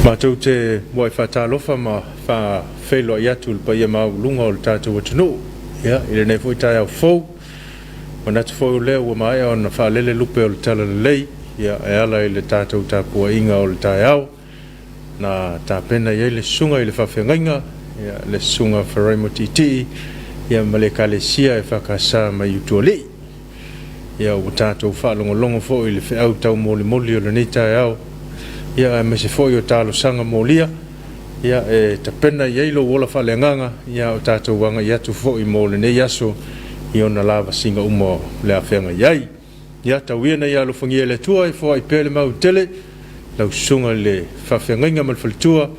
Mātou te moe whatalofa ma wha whelo i atu pa ia maulunga o le tātou atunu. Ia, i le nei fwoi tai au fau. Wana te fwoi o leo ua mai o na wha lele lupe o le tala le lei. Ia, e ala i le tātou tāpua inga o le tai au. Na tā pena i le sunga i le whawhengainga. Ia, le sunga wharaimo titi. Ia, ma le kalesia e whakasa mai utua li. Ia, o tātou whalongo fwoi le whiau tau moli o le nei tai au. Ia me se foi o talo sanga molia ia e ta pena ia lo wola fa lenganga ia o tato wanga ia tu foi mo le ne yaso i ona lava singa umo le afenga iai ia ta wiena ia lo fangia le tua i foi pele mau tele lau sunga le fa fenga mal faltua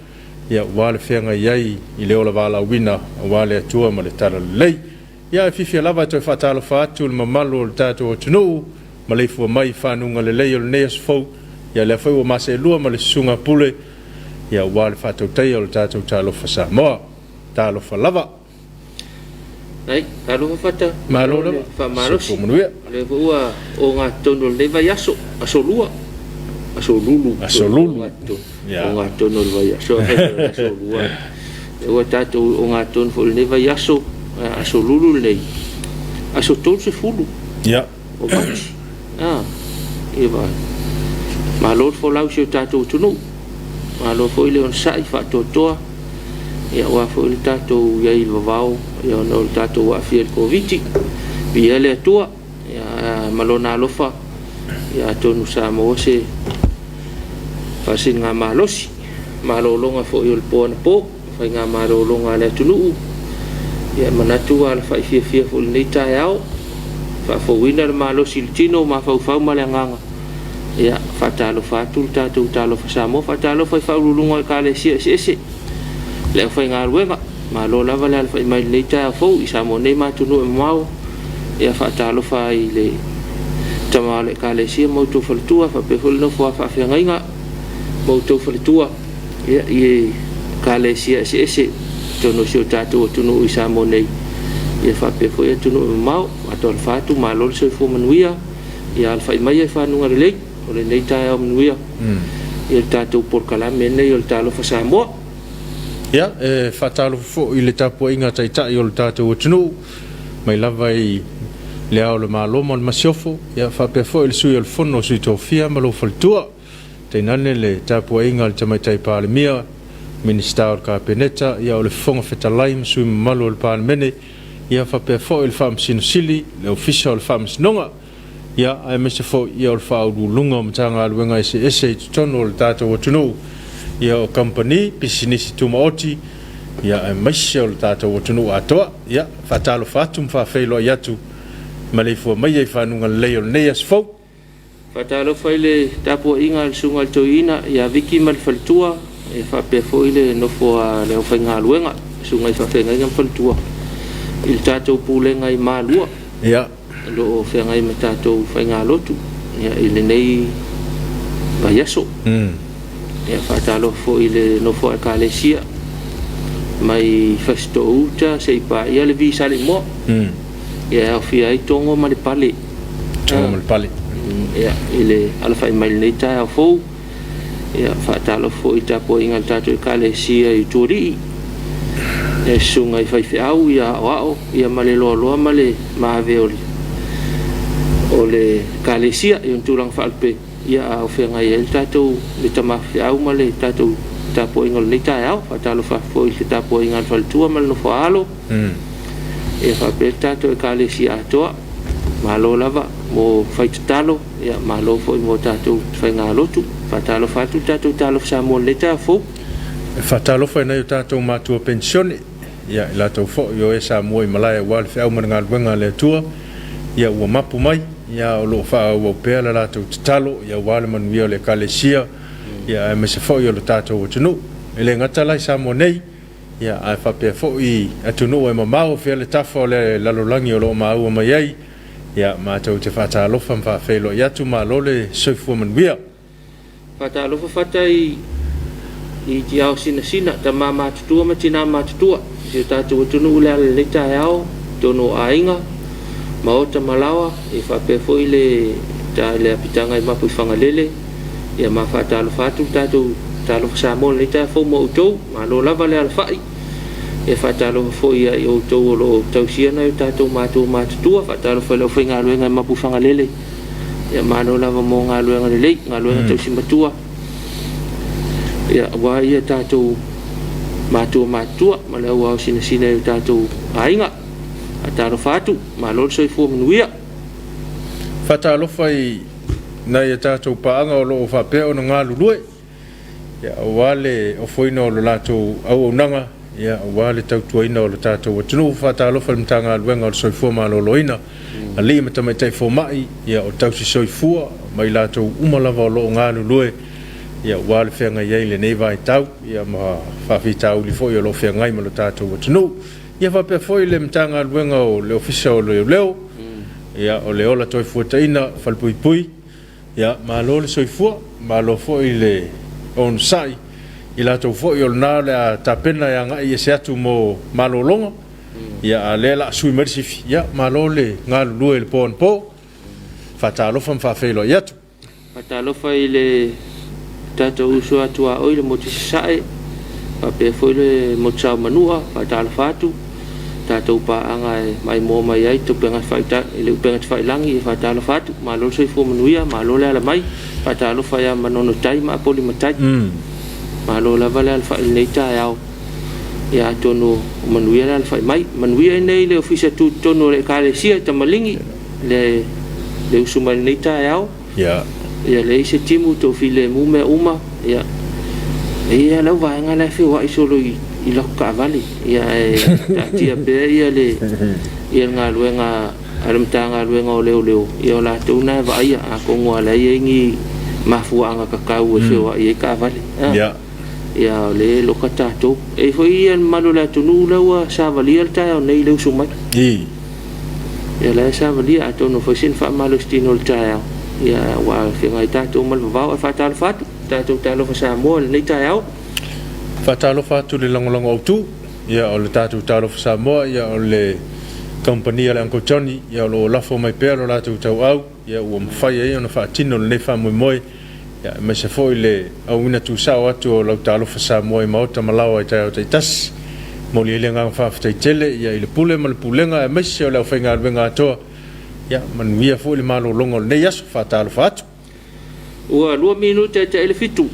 ia wale fenga iai i le ola wala wina wale tua ma le tala lei ia fifi lava to fa talo fa tu le mamalo le tato o tunu ma le fu mai fa nunga le lei o le ne yaso ia le foi o mase lua ma le sunga pule ia wale fatou tai o le tatou talofa Samoa talofa lava ai talofa fata malo lava fa malosi manuia le ua o nga tono le vai aso asolua asolulu ia o nga tono le vai aso asolua e ua tatou o nga tono fo le vai aso asolulu le aso tolu se fulu ia o bati e vai malo fo lau se tatou tunu malo fo ile on sai fa totoa ia wa fo ile tatou ia i vavao ia no tatou wa fiel covid ia le tua ia malo na lofa ia tonu sa mo se fa singa malosi malo longa fo il pon po fa nga malo longa le tunu ia manatu al fa fie fo le tai au fa fo winner malosi tino ma fa malanga ia fatalo fatu tatou talo fasamo fatalo fai faululunga ka le ese le fai ngaruenga ma lo lava le fai mai le ta fo isamo nei ma tunu mau ia fatalo fai le tamale ka le sia mo to faltua fa pe fo no fa ngainga mo to faltua ia i ka le sia ese tono sio tatou tunu isamo nei ia fa pe fo tunu mau atol fatu ma lo se fo manuia ia fai mai fa nunga le o le nei tai o mnuia il tatou por kalame nei o talo fa Samoa ia e fatalo fo i le tapu inga tai o le tatou tunu mai lava i le ao le malo mo le masiofo ia fa pe fo il sui o le fono sui tofia ma lo faltua te nane le tapu inga le tamaitai palemia minista o kapeneta ia o le fonga fetalai sui malo le palemene ia fa pe fo il fam sinosili le official fam snonga ia ai me se fo ia o fa'u lunga mtanga luenga ese tono le tatou tunu ia o company business tumaoti ia ai me se o tatou tunu atoa ia fatalo fatum fa felo yatu male fo mai ai fanunga le o neas fo fatalo faile tapo inga sunga toina ia viki mal faltua e fa pe fo ile no fo le o fenga luenga sunga fa fenga ngam faltua il tatou pulenga i malua ia lo fenga i matatou fainga lotu ia ile nei vayaso ia fatalo fo ile no fo kalesia mai festo uta sei pa ia le visa le mo ia fia i tongo ma le pale ia ile ala fai mai nei ta fo ia fatalo fo ita po inga tatou kalesia i tori e sunga i fai fiau ia wao ia male lo male ma veoli o le kalesia i un tulang falpe ia o fenga ia tatou le tamafi au ma le tatou tapo inga le tai au fatalo fa fo i tapo inga faltua mal no falo e fa pe tatou kalesia toa malo lava mo fai talo ia malo fo mo tatou fenga lotu fatalo fatu tatou talo Samoa le ta fo fatalo fa na tatou matua pensione ia la to fo yo e Samoa i malaya wal fa au manga wenga le tua ia ua mapu mai ia o lo fa o pe la to talo ia wale man vio le kalesia ia me se fo yo le tatou tunu ele ngata lai Samoa nei ia a fa pe fo i atunu e mamao fe le tafo le lalolangi o lo mau mai ai ia ma to te fata lo fa felo ia tu ma lo le sofu man via fata lo fata i tiao sina ta mama tutua ma tina ma tutua se tatou tunu le tai au tono ainga maota malawa e fa pe foi le ta le apitanga i mapu fangalele ia ma fatalo fatu tatou whaatalofa Samoa nei tā fo mo utou ma lo lava le alfai e whaatalofa fo ia i utou o lo tausia na i tātou mātua whaatalofa leo whai ngā luenga mapu whangalele ia ma lo lava mo ngā luenga lelei ngā luenga tausi matua ia wa ia tātou mātua ma leo wau sina i tātou ainga a tārofa atu ma lo soifua manuia whaatalofa i nei e tātou paanga o loo whapea o na ngā lulue. Ia wale o whoina o lo lātou au nanga. Ia wale tautuaina o lo tātou o tunu whaatalofa le mta ngā luenga o le soifua ma lo loina. A li mata mai tai whomai. Ia o tausi soifua mai lātou umalava o loo ngā lulue. Ia wale whenga iei le nei vai tau. Ia ma whawhita uli fo i o lo whengai ma lo tātou o tunu. Ia whapea fo i le mta ngā luenga o le ofisa o leo. Ia o le ola toi fuataina whalpui pui. Ia malo le soifua malo fo i le on sai i latou fo i o nā le a tapena ia ngai e se atu mo malo longa ia a le la sui mersifi ia malo le ngā lulue le pōn pō whaatalofa mwhawhelo i atu whaatalofa i le tātou usu atu a oi le moti sae pape fo i le motsau manua whaatalofa atu tātou paanga e mai mō mai ai tu pengat whaita i le pengat whailangi e whaatalofa atu ma lo soifua manuia ma lo le ala mai whaatalofa ia manono tai ma apoli matai ma lo lava le alfa i nei tai au ia tono manuia le alfa i mai manuia i nei le ofisa tu tono le kālesia tamalingi le usuma i nei tai au ia le ise timu to file mume uma ia lau vaenga le whiwa i solo i lako ka avali ia e tia pe ia le ia ngā luenga aramta ngā luenga o leo ia o la tūna e vaia a kongoa le ia ingi mafuanga kakau e whiwa ia ka avali ia le loka tātou e fo ia malo la tunu laua sa valia le tai o nei leo sumai ia le sa valia a tono fo sin wha malo stino le tai au ia wa whengai tātou malvavau e whatalo fatu tātou talofa Samoa le nei tai au whaatalofa atu le langolongo au tu ia o le tātou talofa Samoa ia o le kompania le Uncle Johnny ia o lo lafo mai pēr o lātou tau au ia ua mawhai e o na whaatino le nei whamoe moe ia mai se foi le au ina tu sao atu o lau talofa Samoa i maota malawa i tai o tai tas mo li ele ngā whaafatai tele ia i le pule ma le pulenga e mai se o lau whainga alwenga atoa ia manuia foi le malo longo le nei aso whaatalofa atu ua 2 minute te ele fitu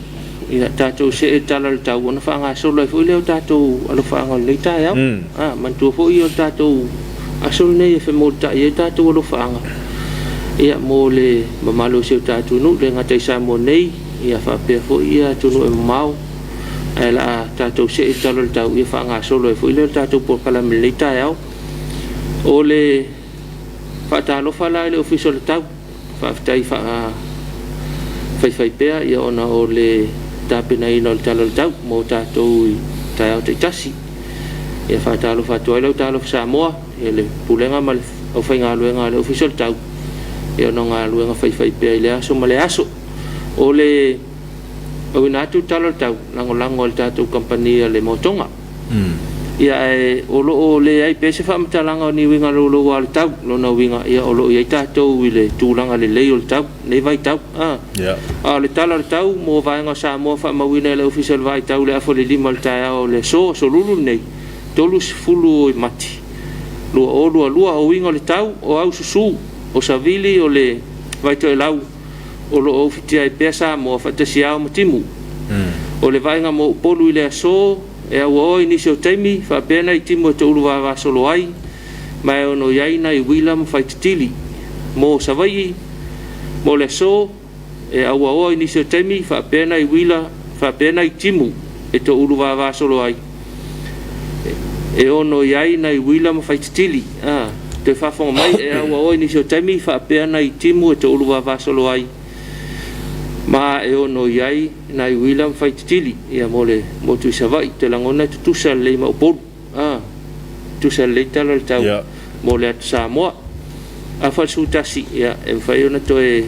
ia tātou se e tala le tau ona whaanga solo e fui leo tātou alo whaanga le tai au mantua fui o tātou asolo nei e whemota i e tātou alo whaanga ia mo le mamalo se tātou nu le ngatai Samoa nei ia whapea fui ia tunu e mamau e la tātou se e tala le tau ia whaanga solo e fui leo tātou porkala me le tai au o le whaatalofa la le ofiso le tau whaftai whai pea ia ona o le tāpena ina o le talo le tau mo tātou i tai au te tasi ia whaatalofa atu ai lau talofa Samoa ia le pulenga ma le au whai ngā luenga le ofiso le tau ia ona ngā luenga whai pea i le aso ma le aso o le au ina atu talo le tau lango le tātou kampania le motonga ia e o loo le ai pese whaamatalanga o ni winga lolo wa le tau lona winga ia o loo i tātou i le tūlanga le lei o le tau nei vai tau le tala le tau mo vaenga Samoa whaamawina le official vai tau le afo le lima le tai au le so lulu nei tolu fulu i mati lua o winga le tau o au susu o savili o le vai tau e lau o loo fitia i pea Samoa whatasi au matimu o le vaenga mo polu i le aso e au o inisi o teimi whapena i timo e te uruwa wa solo ai mai ono iaina i William Whaititili mo savai mo le so e au o inisi o teimi whapena i whapena i timo e te uruwa wa solo ai e ono iaina i William Whaititili te whafonga mai e au o inisi o teimi whapena i timo e te uruwa wa solo ai ma e ono iai na i William Whaititili ia mole mo tu savai te langona tusa le ma opolu tusa le tala le tau mo le atu Samoa a falsu tasi ia e whai ona to e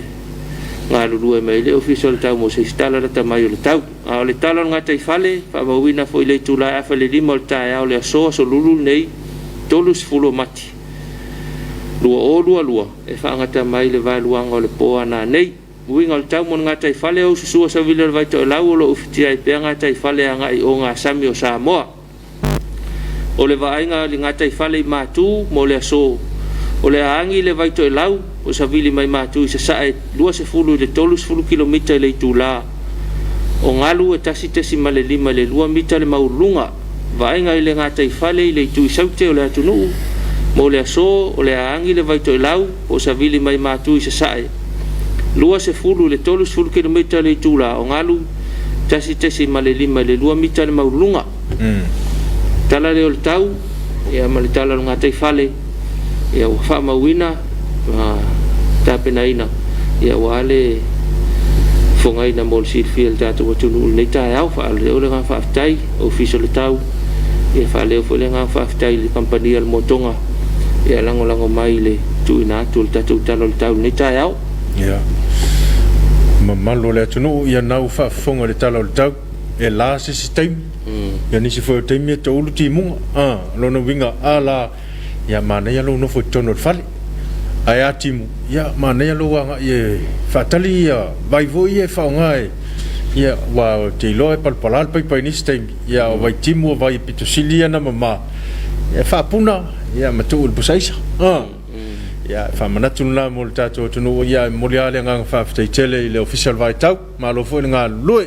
ngā lulu e mai le official le tau mo se stala le tamai o le tau a le tala ngā tai fale whamawina fo i le tula a whale lima o le tae au le asoa so lulu nei tolus fulo mati lua e whaangata mai le vai luanga o le poa nā nei winga tau mon ngata fale o susua sa vile vai to lau lo ufiti ai pe ngata fale anga I o nga sami o Samoa o le vainga li ngata fale matu mo le so o le angi le vai to lau o sa vile mai matu se sa e 2 le 3 kilomita le tula o ngalu e tasi male 5 le 2 mita le maulunga vainga le ngata fale le tu saute o le atunu mo le so o le angi le vai to lau o sa vile mai matu se sa e 2 le 3 kilomita le tula o ngalu tasi male 5 le 2 mita le maulunga tala le o le tau ia male tala ngata fale ia wa fa mawina ta penaina ia wale fongai na mol silfiel tatu watunu nei ta au fa le o le nga fa tai official tau ia fa le fo le nga fa tai le compagnia le motonga ia lango mai le tu ina tu tatu talo tau nei ta au ia mamalo le tunu ia nau fa fonga le talo tau e la sistem ia nisi fo temi to ulu timu lo no winga ala ia mana ia lo no fo tono fale ai timu ia mana ia lo wanga ia fatali ia vai vo ia fa ngai ia wa te lo e palpalal pai ni sistem ia vai timu vai pitosilia na mama ia fa puna ia matul busaisa ia fa manatu la mo tato tunu ia moliale nga fa tele le official vai tau ma lo fo nga lui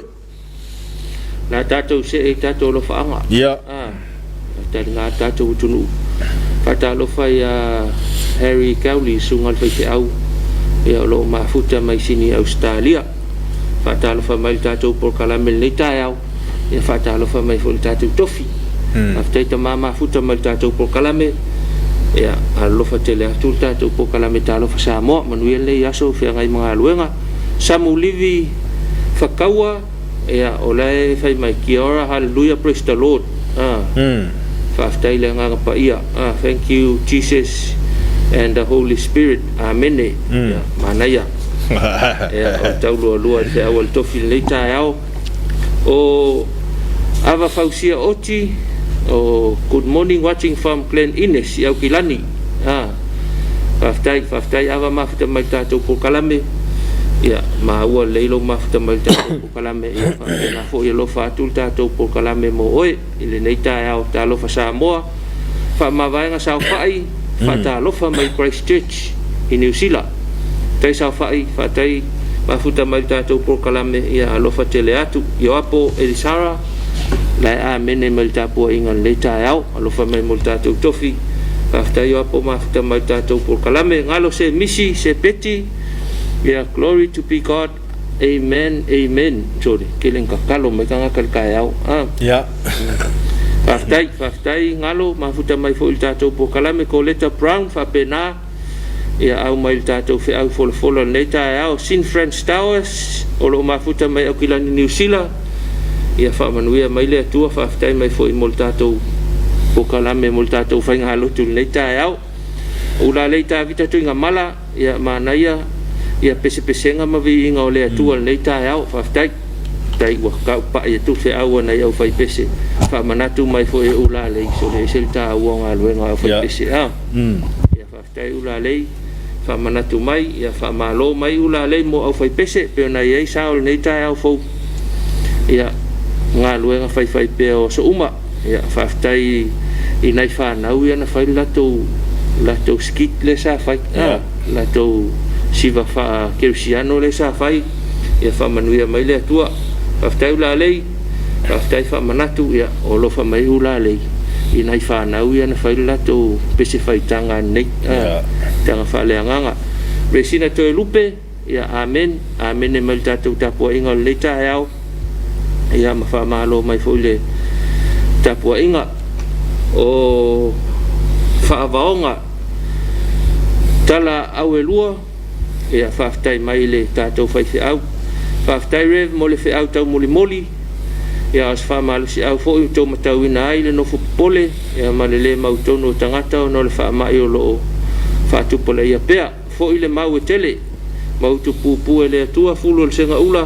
na tato se tato lo fa nga ia ta nga tato tunu fata lo fa ya Harry Cowley sungal fa te au ia lo ma futa mai sini Australia fata lo fa mai tato por kalamel nei ta au ia fata lo fa mai fo tato tofi after ta mama futa mai tato por kalamel ia lo fa tele tu tato por kalamel ta lo fa Samoa manuel le yaso fa ngai mga luenga samu livi fakawa ia olai fai mai kiora hallelujah praise the Lord fa le nga pa ia thank you Jesus and the Holy Spirit amen ya manaya ya o tau lo te awal tofi leita ao o ava fausia oti o good morning watching from Glen Innes ya kilani faftai ava mafta mai tato ko kalame ya ma ua leilo mafta mai tato ko kalame ya na fo ye lo fa tu tato ko kalame mo oi ile neita ao ta lo fa Samoa fa ma vai nga sa fai fa ta lo fa mai Christchurch in New Zealand tai sa fai fa tai mafuta mai tato ko kalame ya lo fa tele atu yo apo Elisara la amene mai tapo ingan leita ao lo fa mai mo tato tofi after yo apo mafuta mai tato ko kalame ngalo se misi se peti ya glory to be God amen amen sorry kileng ka kalo mai kanga kalkayao ya Faftai ngalo mafuta mai fo tato po kalame ko leta brown fa pena ya au mai tato fe au folo leta au Sin French Towers o lo mafuta mai o kilani New Zealand ya fa manuia mai le tua faftai mai fo moltato po kalame moltato fa ngalo tu leta au ula leta vita tu ngamala ya manaya ya pese-pesenga mavi inga o le tua leta au faftai tai wa ka pa ye tu fe awa na yo fai pese fa manatu mai fo e ula le so le selta wonga luenga fai pese ya fa tai ula le fa manatu mai ya fa malo mai ula le mo au fai pese pe na ye sa o nei ta au fo ya nga luenga fai pe o so uma ya fa tai i nai fa na u ya na fai la to skit le sa fai la to siva fa kersiano le sa fai ya fa manuia mai le tua aftai ula lei aftai fa manatu ya o lo fa mai ula lei ina fa na u ya na fa la to pese fa tanga nei tanga fa le nganga resina to lupe ya amen amen e mal tatu tapo inga le ta ya ma fa malo mai fo le tapo inga o fa vaonga tala au elua ya fa aftai mai le tato fa au faftai rev mo le fe au tau moli ya as fa mal si au fo to matau ina ile no fo pole ya malele mau tono tangata no le fa mai o lo fa tu pole ya pea fo ile mau tele mau tu pu ele tua fulo le senga ula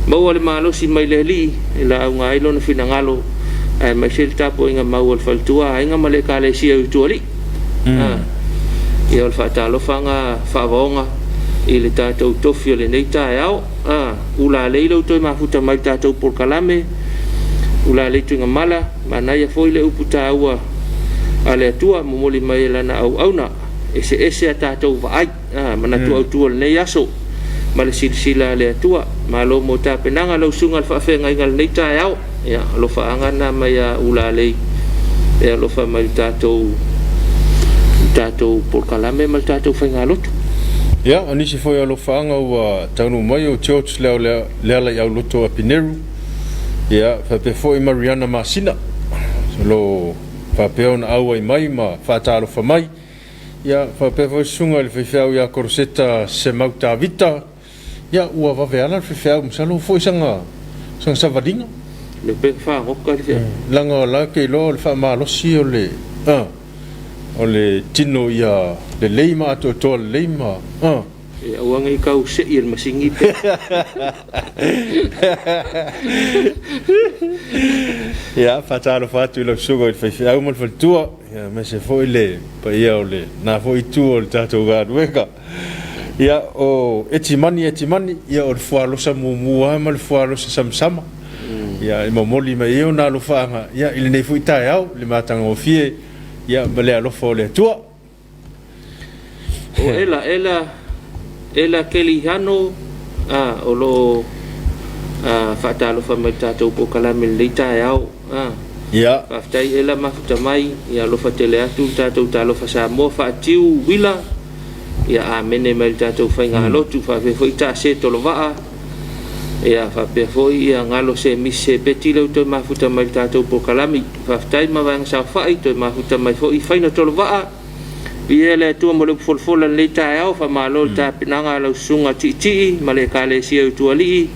mau le malo si mai le li ila au ngai lo no fina ngalo ai mai sel tapo inga mau le faltua inga male kale si au tu ali ya le fa ta lo fanga fa vonga i le tātou tofi o le nei tae au ula leilo toi mafuta mai tātou Polokalame ula le tu ngamala mana ia foi le upu taua ale atua momoli mai lana au auna ese atatou vaai mana tu au tu nei aso ma le silsila le atua ma lo mo ta penanga lo sunga fa fe ngai ngal nei tae au ya lo fa angana mai ula le e lo fa mai tātou Polokalame ma tātou fa ngalotu ya ani se foi lo fa nga wa tanu mai o church le la ya loto apineru ya fa pe foi Mariana Masina lo fa pe on au mai ma fa talo fa mai ya fa pe foi sunga le fa ya corseta se mauta vita ya ua va veala le fa msalo foi sanga savadinga le pe fa ngokka le langa la ke lo le fa ma lo si o le o le tino ia le leima to le leima ya wang i kau se il masingi pe ya fatalo fatu lo sugo il fa au mal tua ya me se foi le pa ia o le na foi tu o tato ga weka ya o etimani ya o fualo sa mu mal fualo sa samsama ya mo moli me io na lo fa ya il ne foi tai au le matanga o fie ya bale lo fo le tua o ela kelihano o lo fatalo fa mai tātou Polokalame le tae au ya aftai ela mafuta mai ya lo fatele atu tātou talo fa sa mo fa tiu wila ya amene mai tātou fa ngalo tu fa fe foi ta se to lo va ya fa pe foi ya ngalo se mise petilo to mafuta mai tātou Polokalame fa aftai ma vang sa fa i to mafuta mai foi fa no to lo va ia le tu mo le folfola le tae au fa malo ta pinanga lo sunga ti ma le kale sia tu ali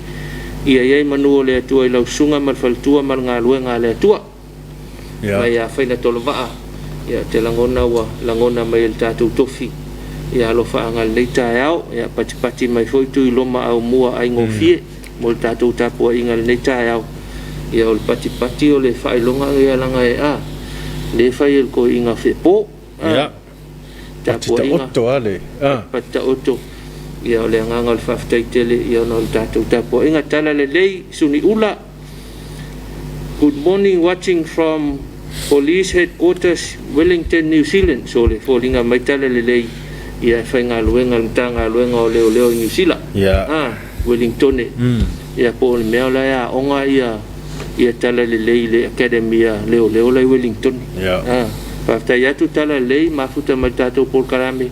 ia manu le tu lo sunga mal fal tua mal ngaluenga le tua ya ya fa na to lo va ya te langona mai el tātou tofi ia lo fa ngal le tae au ya pati mai foi tu loma au mua ai ngofie mo tātou tapu ingal le tae au ia o pati o le fa longa ia langa le fa il ko inga fe po ya Pata oto ale pata oto ia le nganga le faftai tele ia no tātou tapu inga tala le lei suni ula. Good morning, watching from Police Headquarters Wellington, New Zealand. So le folinga mai tala le lei ia whainga luenga mtanga luenga o leo New Zealand Wellington ia po le mea la ia onga ia tala le lei le Academia leo lai Wellington Paftai atu tala lei mafuta mai tātou Polokalame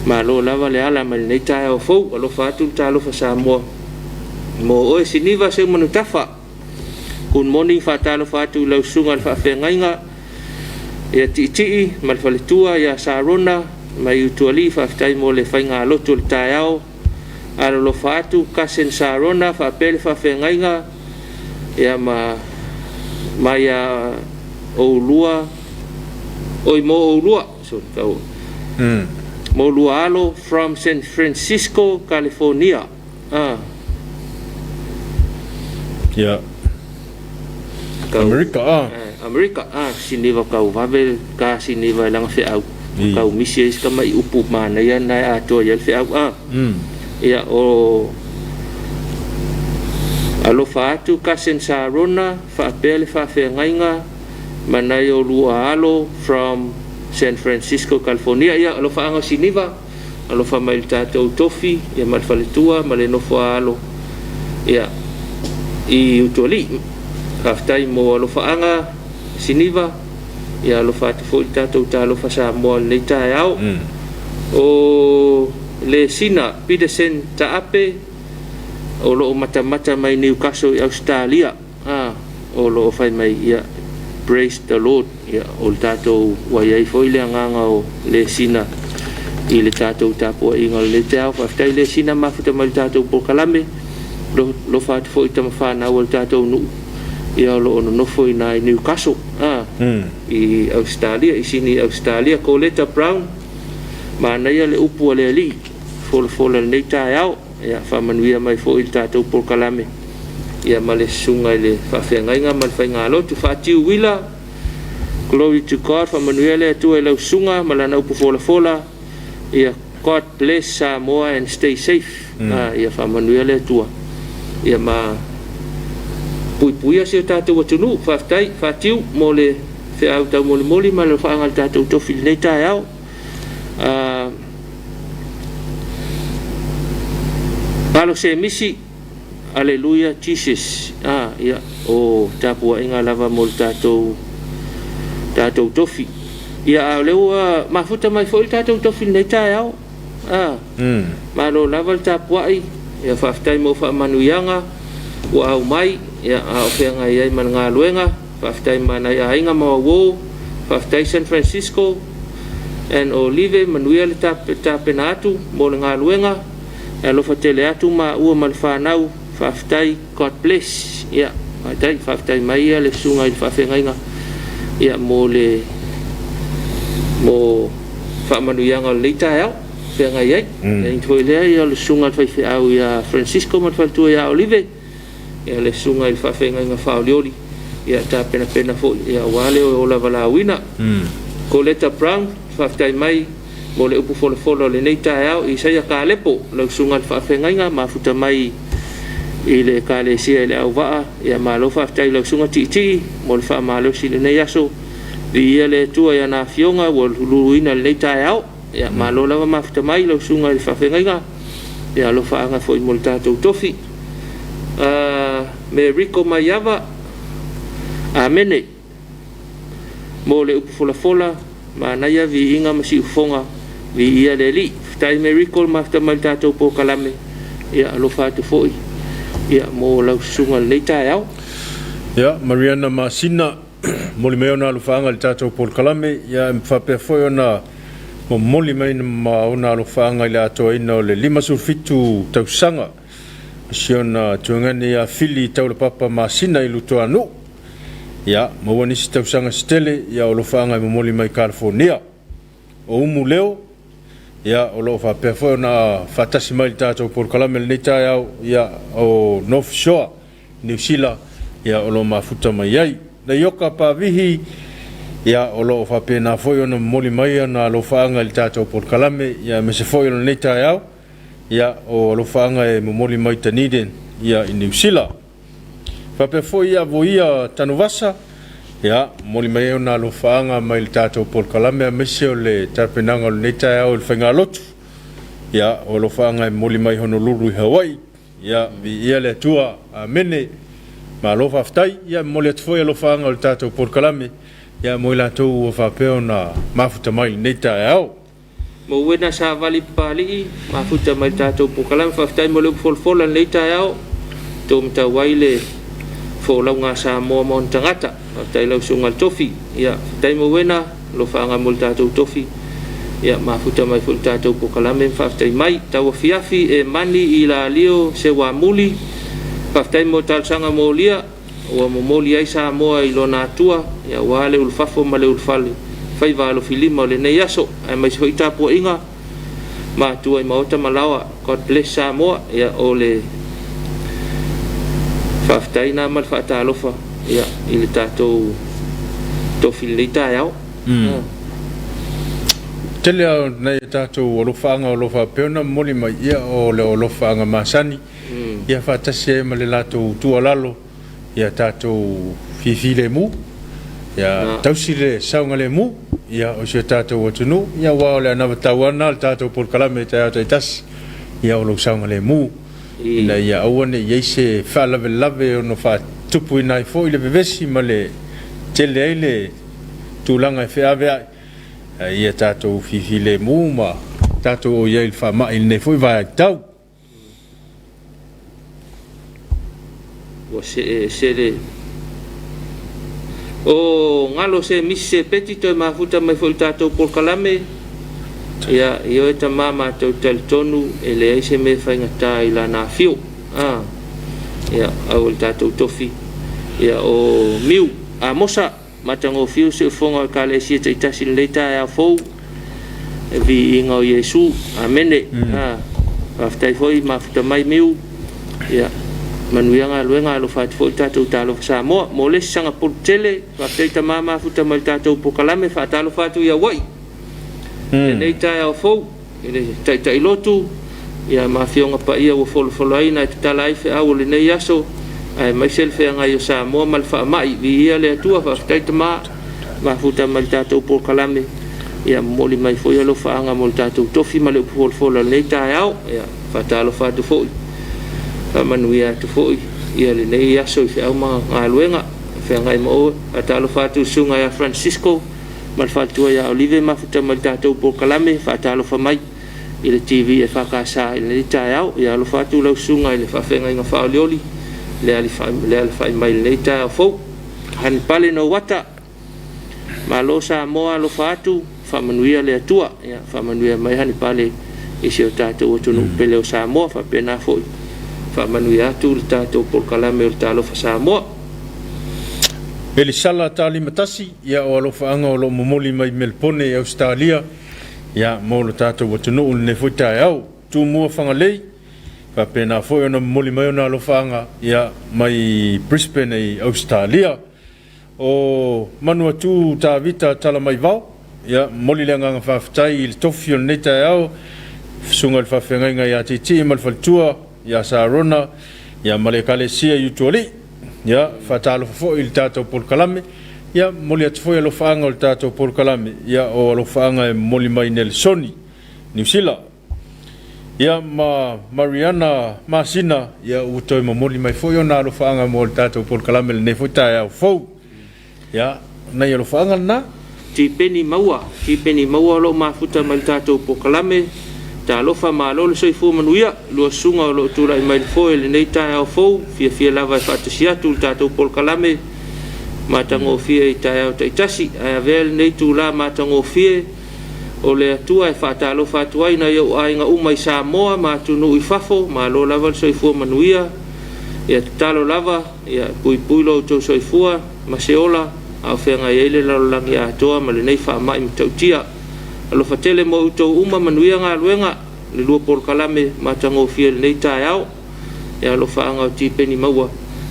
ma lo lava le ala mai nei tae o fou alo fatu talo fa Samoa mo oe siniva se manu tafa. Good morning fa talo fatu lau sunga fa fengainga ia ti mal faletua ia Sarona mai utuali faftai mo le fainga loto le tae au alo lo fatu kasen Sarona fa pele fa fengainga ia ma ia o lua oi mo lua so kau mo lua alo from San Francisco, California America siniva kau vavel ka siniva lang fe au kau misis ka mai upu mana yan na ato yan fe au ya o alo fatu kasen Sarona fa pele fa fe ngainga Manayo lua alo from San Francisco, California ya alo fa anga siniva alo fa mai tātou tofi ya mal faletua male no fa alo ya i utoli aftai mo alo fa anga siniva ya alo fa fo tātou talo fa Samoa le tae au o le sina Peterson Taape o lo mata mai Newcastle Australia o lo fa mai ya praise the Lord ya o tātou waiai foi le nganga o le sina i le tātou tapu inga le tau whaftai le sina mafuta mai tātou Polokalame lo whaati foi tama whana o le tātou nu ia lo ono nofo i nai Newcastle i Australia i sini Australia Coletta Brown ma naia le upu le ali fola nei tae au ia whamanuia mai foi i tātou Polokalame ia male sunga le whawhengainga mal whainga lotu whātiu wila glory to God whamanuele atu e lau sunga malana upu fola ia God bless Samoa and stay safe. Ia whamanuia le tua. Ia ma puipuia se tātou atunu, whaftai, whatiu, mo le whiau tau moli moli, ma le whaangal tātou tofi nei tae au. Palo se misi, Alleluia, Jesus. Ia, o tāpua inga lava mo le tātou tofi. Ia leua mafuta mai foi tātou tofi nei tae au. Ma lo lava le tāpua i, ia whaftai mo whaamanuianga, ua au mai, ia a ofenga iai man ngā luenga, whaftai mana ia inga mawa wo, whaftai San Francisco, and Olive manuia le tāpena atu, mo le ngā luenga, e lofa tele atu ma ua mal whanau, whaftai God bless, ia, whaftai mai ia le sunga i whawhenga inga, ia mo le, mo whaamanuianga le leita au, whenga iai, ia intoi lea ia le sunga i whaiwheau ia Francisco ma whaltua ia Olive, ia le sunga i whawhenga inga whaolioli, ia tā pena fo, ia wale o la walawina. Coletta Brown, whaftai mai, mo le upu folo le nei tae au, i saia ka lepo, lau sunga i whawhenga inga, mafuta mai i le ka le sia i le au waa, ia malo whaftai lau sunga ti, mo le wha malo si le nei aso, i ia le tua ia na fionga, wa luluina le nei tae au, ia malo lawa mafuta mai lau sunga i whawhenga inga, ia lo whaanga fo i mo le tātou tofi. Me Rico Mayava amene mo le upu fola ma naia vi inga masi ufonga vi ia le li tai me Rico mafta mal tatou po kalame ia lo fatu foi ia mo lau sunga le tai au ia Mariana Masina mo le meona lo fanga le tatou po kalame ia mfape foi ona mo moli mai ma ona lo fanga le ato ina le lima sulfitu tausanga siona tuangani a fili tau le papa Masina i luto anu ia mawani si tausanga stele ia o lo fanga mo moli mai California o umu leo ia o lo fa perfo na fatasi mai tatou por kalame le tai au ia o North Shore New Zealand ia o lo mafuta mai ai na yoka pa vihi ia o lo fa pena foi ona moli mai na lo fanga le tatou por kalame ia me se foi le tai au ia o lo fanga e momoli mai taniden ia i New Zealand fa pe foi ia voia tanovasa ia moli mai ona lo fanga mai le tatou por kalame me se o le tapenanga le tai au le fanga lotu ia o lo fanga e moli mai Honolulu i Hawaii ia vi ia le tua amene ma lo faftai ia moli foi lo fanga le tatou por kalame ia mo la tou fa pe ona mafuta mai le tai au mo wena sa vali pali mafuta mai tatou po kalame whaftai mo le folfola nei tae au tō mta waile fo lau ngā sa moa mon tangata whaftai lau sunga tofi ia whaftai mo wena lo whaanga mo le tatou tofi ia mafuta mai fo tatou po kalame whaftai mai taua fiafi e mani i la lio se wa muli whaftai mo talsanga mo lia ua mo moli ai sa moa i lona atua ia wale ulfafo ma le ulfale fai valo filima o le nei aso ai mai se tapu inga ma tua i maota malawa God bless Samoa ia o le whaftai na mal whaatalofa ia i le tātou tofi le tae au tele au nei tātou o lo whaanga o lo whapeona moli mai ia o le o lo whaanga masani ia whaatasi e ma le lātou tualalo ia tātou fifile mu ia tausi le saunga le mu ia o se tātou atunu ia wao le anava tauana le tātou por kalame te au te tas ia o lo saunga le mu ina ia awane ia se whalave lave o no wha tupu ina i fo i le bevesi ma le tele ai le tūlanga e whiawe ai ia tātou fifi le mu ma tātou o ia il wha mai ne fo i vai tau o se le o ngalo se mise petito e mafuta mai fo tatou por kalame ia io e tamama tau tonu e le se me whaingata i la na fio ia au le tatou tofi ia o miu a mosa matango fio se fonga ka le si te itasi le ta a fo e vi inga o Yesu amene aftai foi mafuta mai miu ia manuianga luenga lo fat fo tatou talo Samoa mo le sanga portele fa teita mama futa mal tatou po kalame fa talo fatu ia wai nei tai au fo tai lotu ia mafionga pa ia o folo ai na talai fe au le nei aso ai mai sel fe ngai o Samoa mal fa mai vi ia le tua fa tai tama ma futa mal tatou por kalame ia moli mai foi lo fa anga mol tatou tofi mal folo nei tai au ia fa talo fa tu foi fa manuia tu foi ia le nei aso fe au ma ngaluenga fe ngai mo atalo fa tu sunga ia Francisco mal fa tu ia Olive ma futa mal tatou por kalame fa talo fa mai ile TV e whakasa ile tai au ia lo fatu lau sunga ile whawhenga inga whaolioli le alifai mai le tai au fau han pale no wata ma lo Samoa lo fatu whamanuia le atua ia whamanuia mai hani pale isi o tātou o tunu pele o Samoa whapena foi whamanuia atu le tātou polkalame o le talo wha Samoa Ele sala tali matasi ia o alo whaanga o lo momoli mai Melbourne e Australia ia mo lo tatou o tunu ne foi tai au tu mua whangalei pa pena foi ona moli mai ona lo whaanga ia mai Brisbane e Australia o manua tu ta vita tala mai vau ia moli le nganga whawhitai il tofi o nei tai au sunga le whawhenga ia titi mal faltua ia Sarona ia malekale sia yutuali ia whatalo fo il tatou polkalame ia moli atu foi alo whaanga o le tātou polkalame ia o alo whaanga e moli mai Nelsoni New Zealand ia ma Mariana Masina ia utoi ma moli mai foi ona alo whaanga mo le tātou polkalame le ne foi tai au fau ia nei alo whaanga na Tipeni maua lo mafuta mai le tātou polkalame ta lofa ma lo le soifu manuia lo sunga o lo tura i mai le foi le nei tai au fau fia lava e whatisia tu le tātou polkalame matango fie i tai au taitasi ai avel nei tu la matango fie o le atua e whatalo whatuai na iau ainga umai Samoa matunu i fafo ma lo lava le soifua manuia ia talo lava ia pui lo tau soifua ma seola au whenga i eile lalo langi a atoa ma le nei whaamai matautia alo whatele mo utau uma manuia ngā luenga le lua polkalame matango fie le nei tai au ia alo whaanga o tipeni maua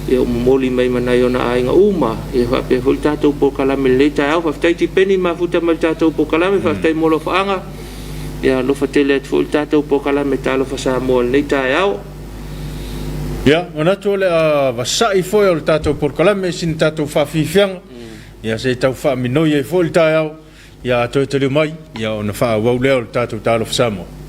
ia umoli mai manai ona ainga uma ia whape hoi tātou polkalame le tai au whaftai tipeni ma futa mai tātou polkalame whaftai molo whaanga ia lo whatele atu hoi tātou polkalame talo Samoa le tai au ia ona tu le vasai foi o le tātou polkalame sin tātou whawhiwhianga ia se tau whaminoi e foi le tai au ia toi te mai ia ona whawau leo le tātou talo Samoa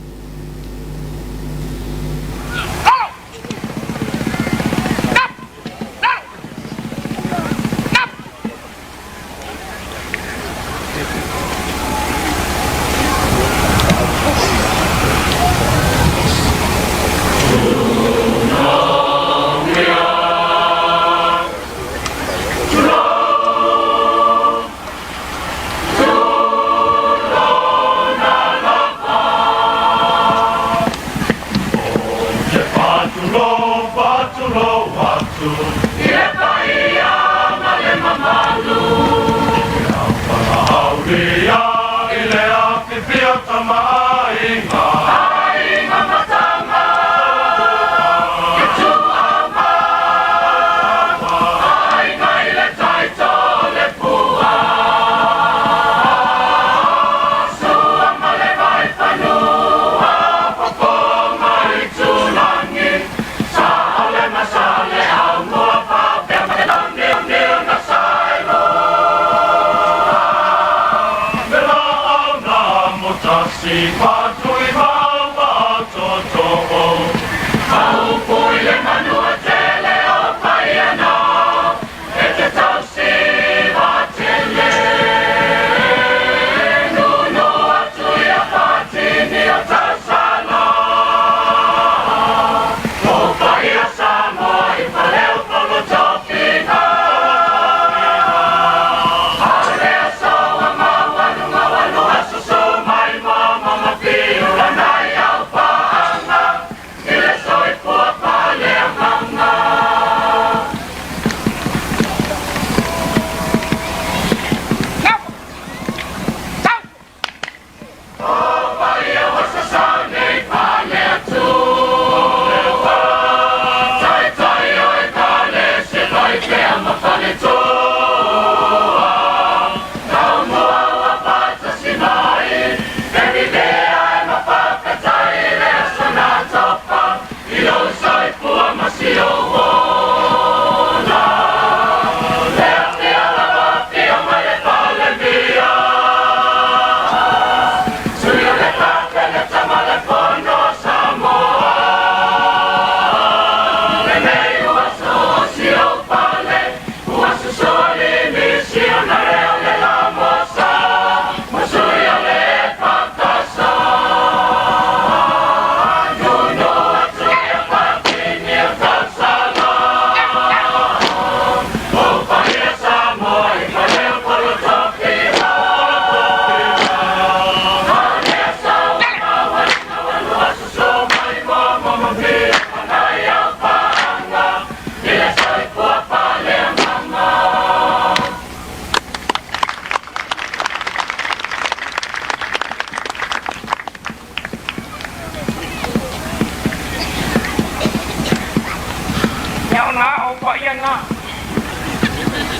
Mama,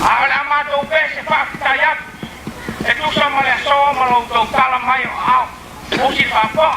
Ala matou pese whakitaiat. E tusa ma le soa ma lo tau tala mai o au. O si whapō.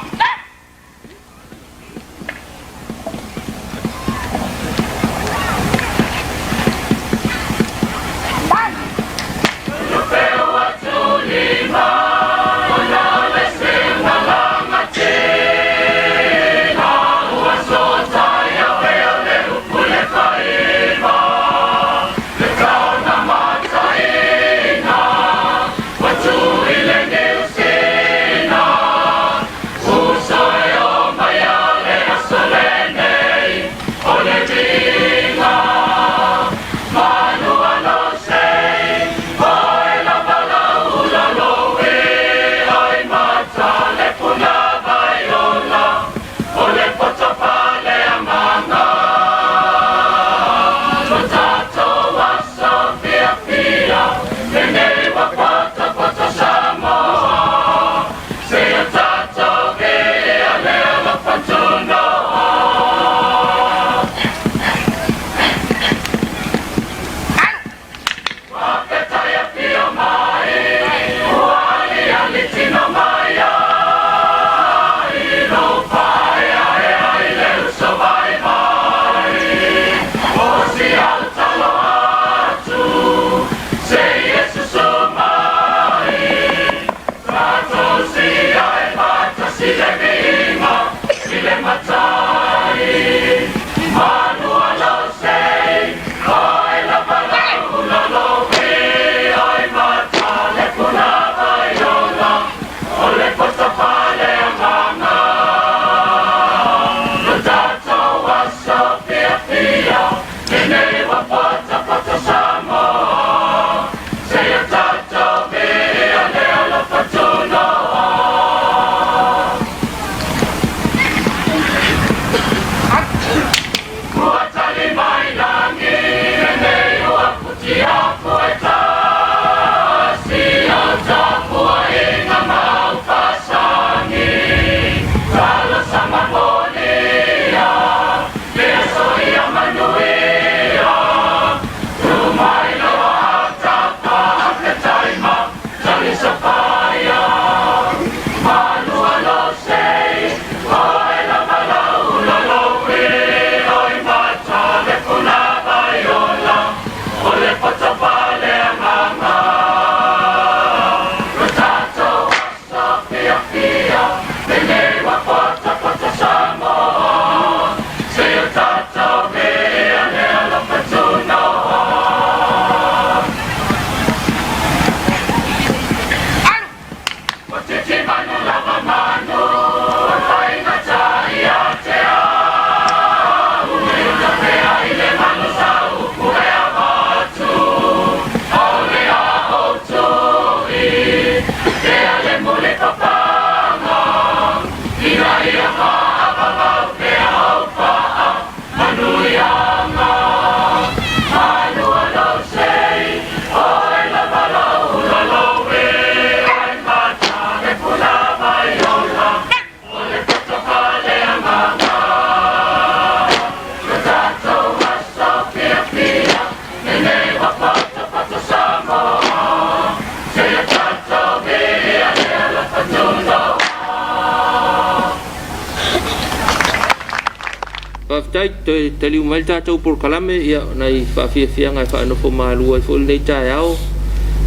tai te liu mai tātou por kalame ia nei whawhiawhianga e whanofo mālua i fo nei tai au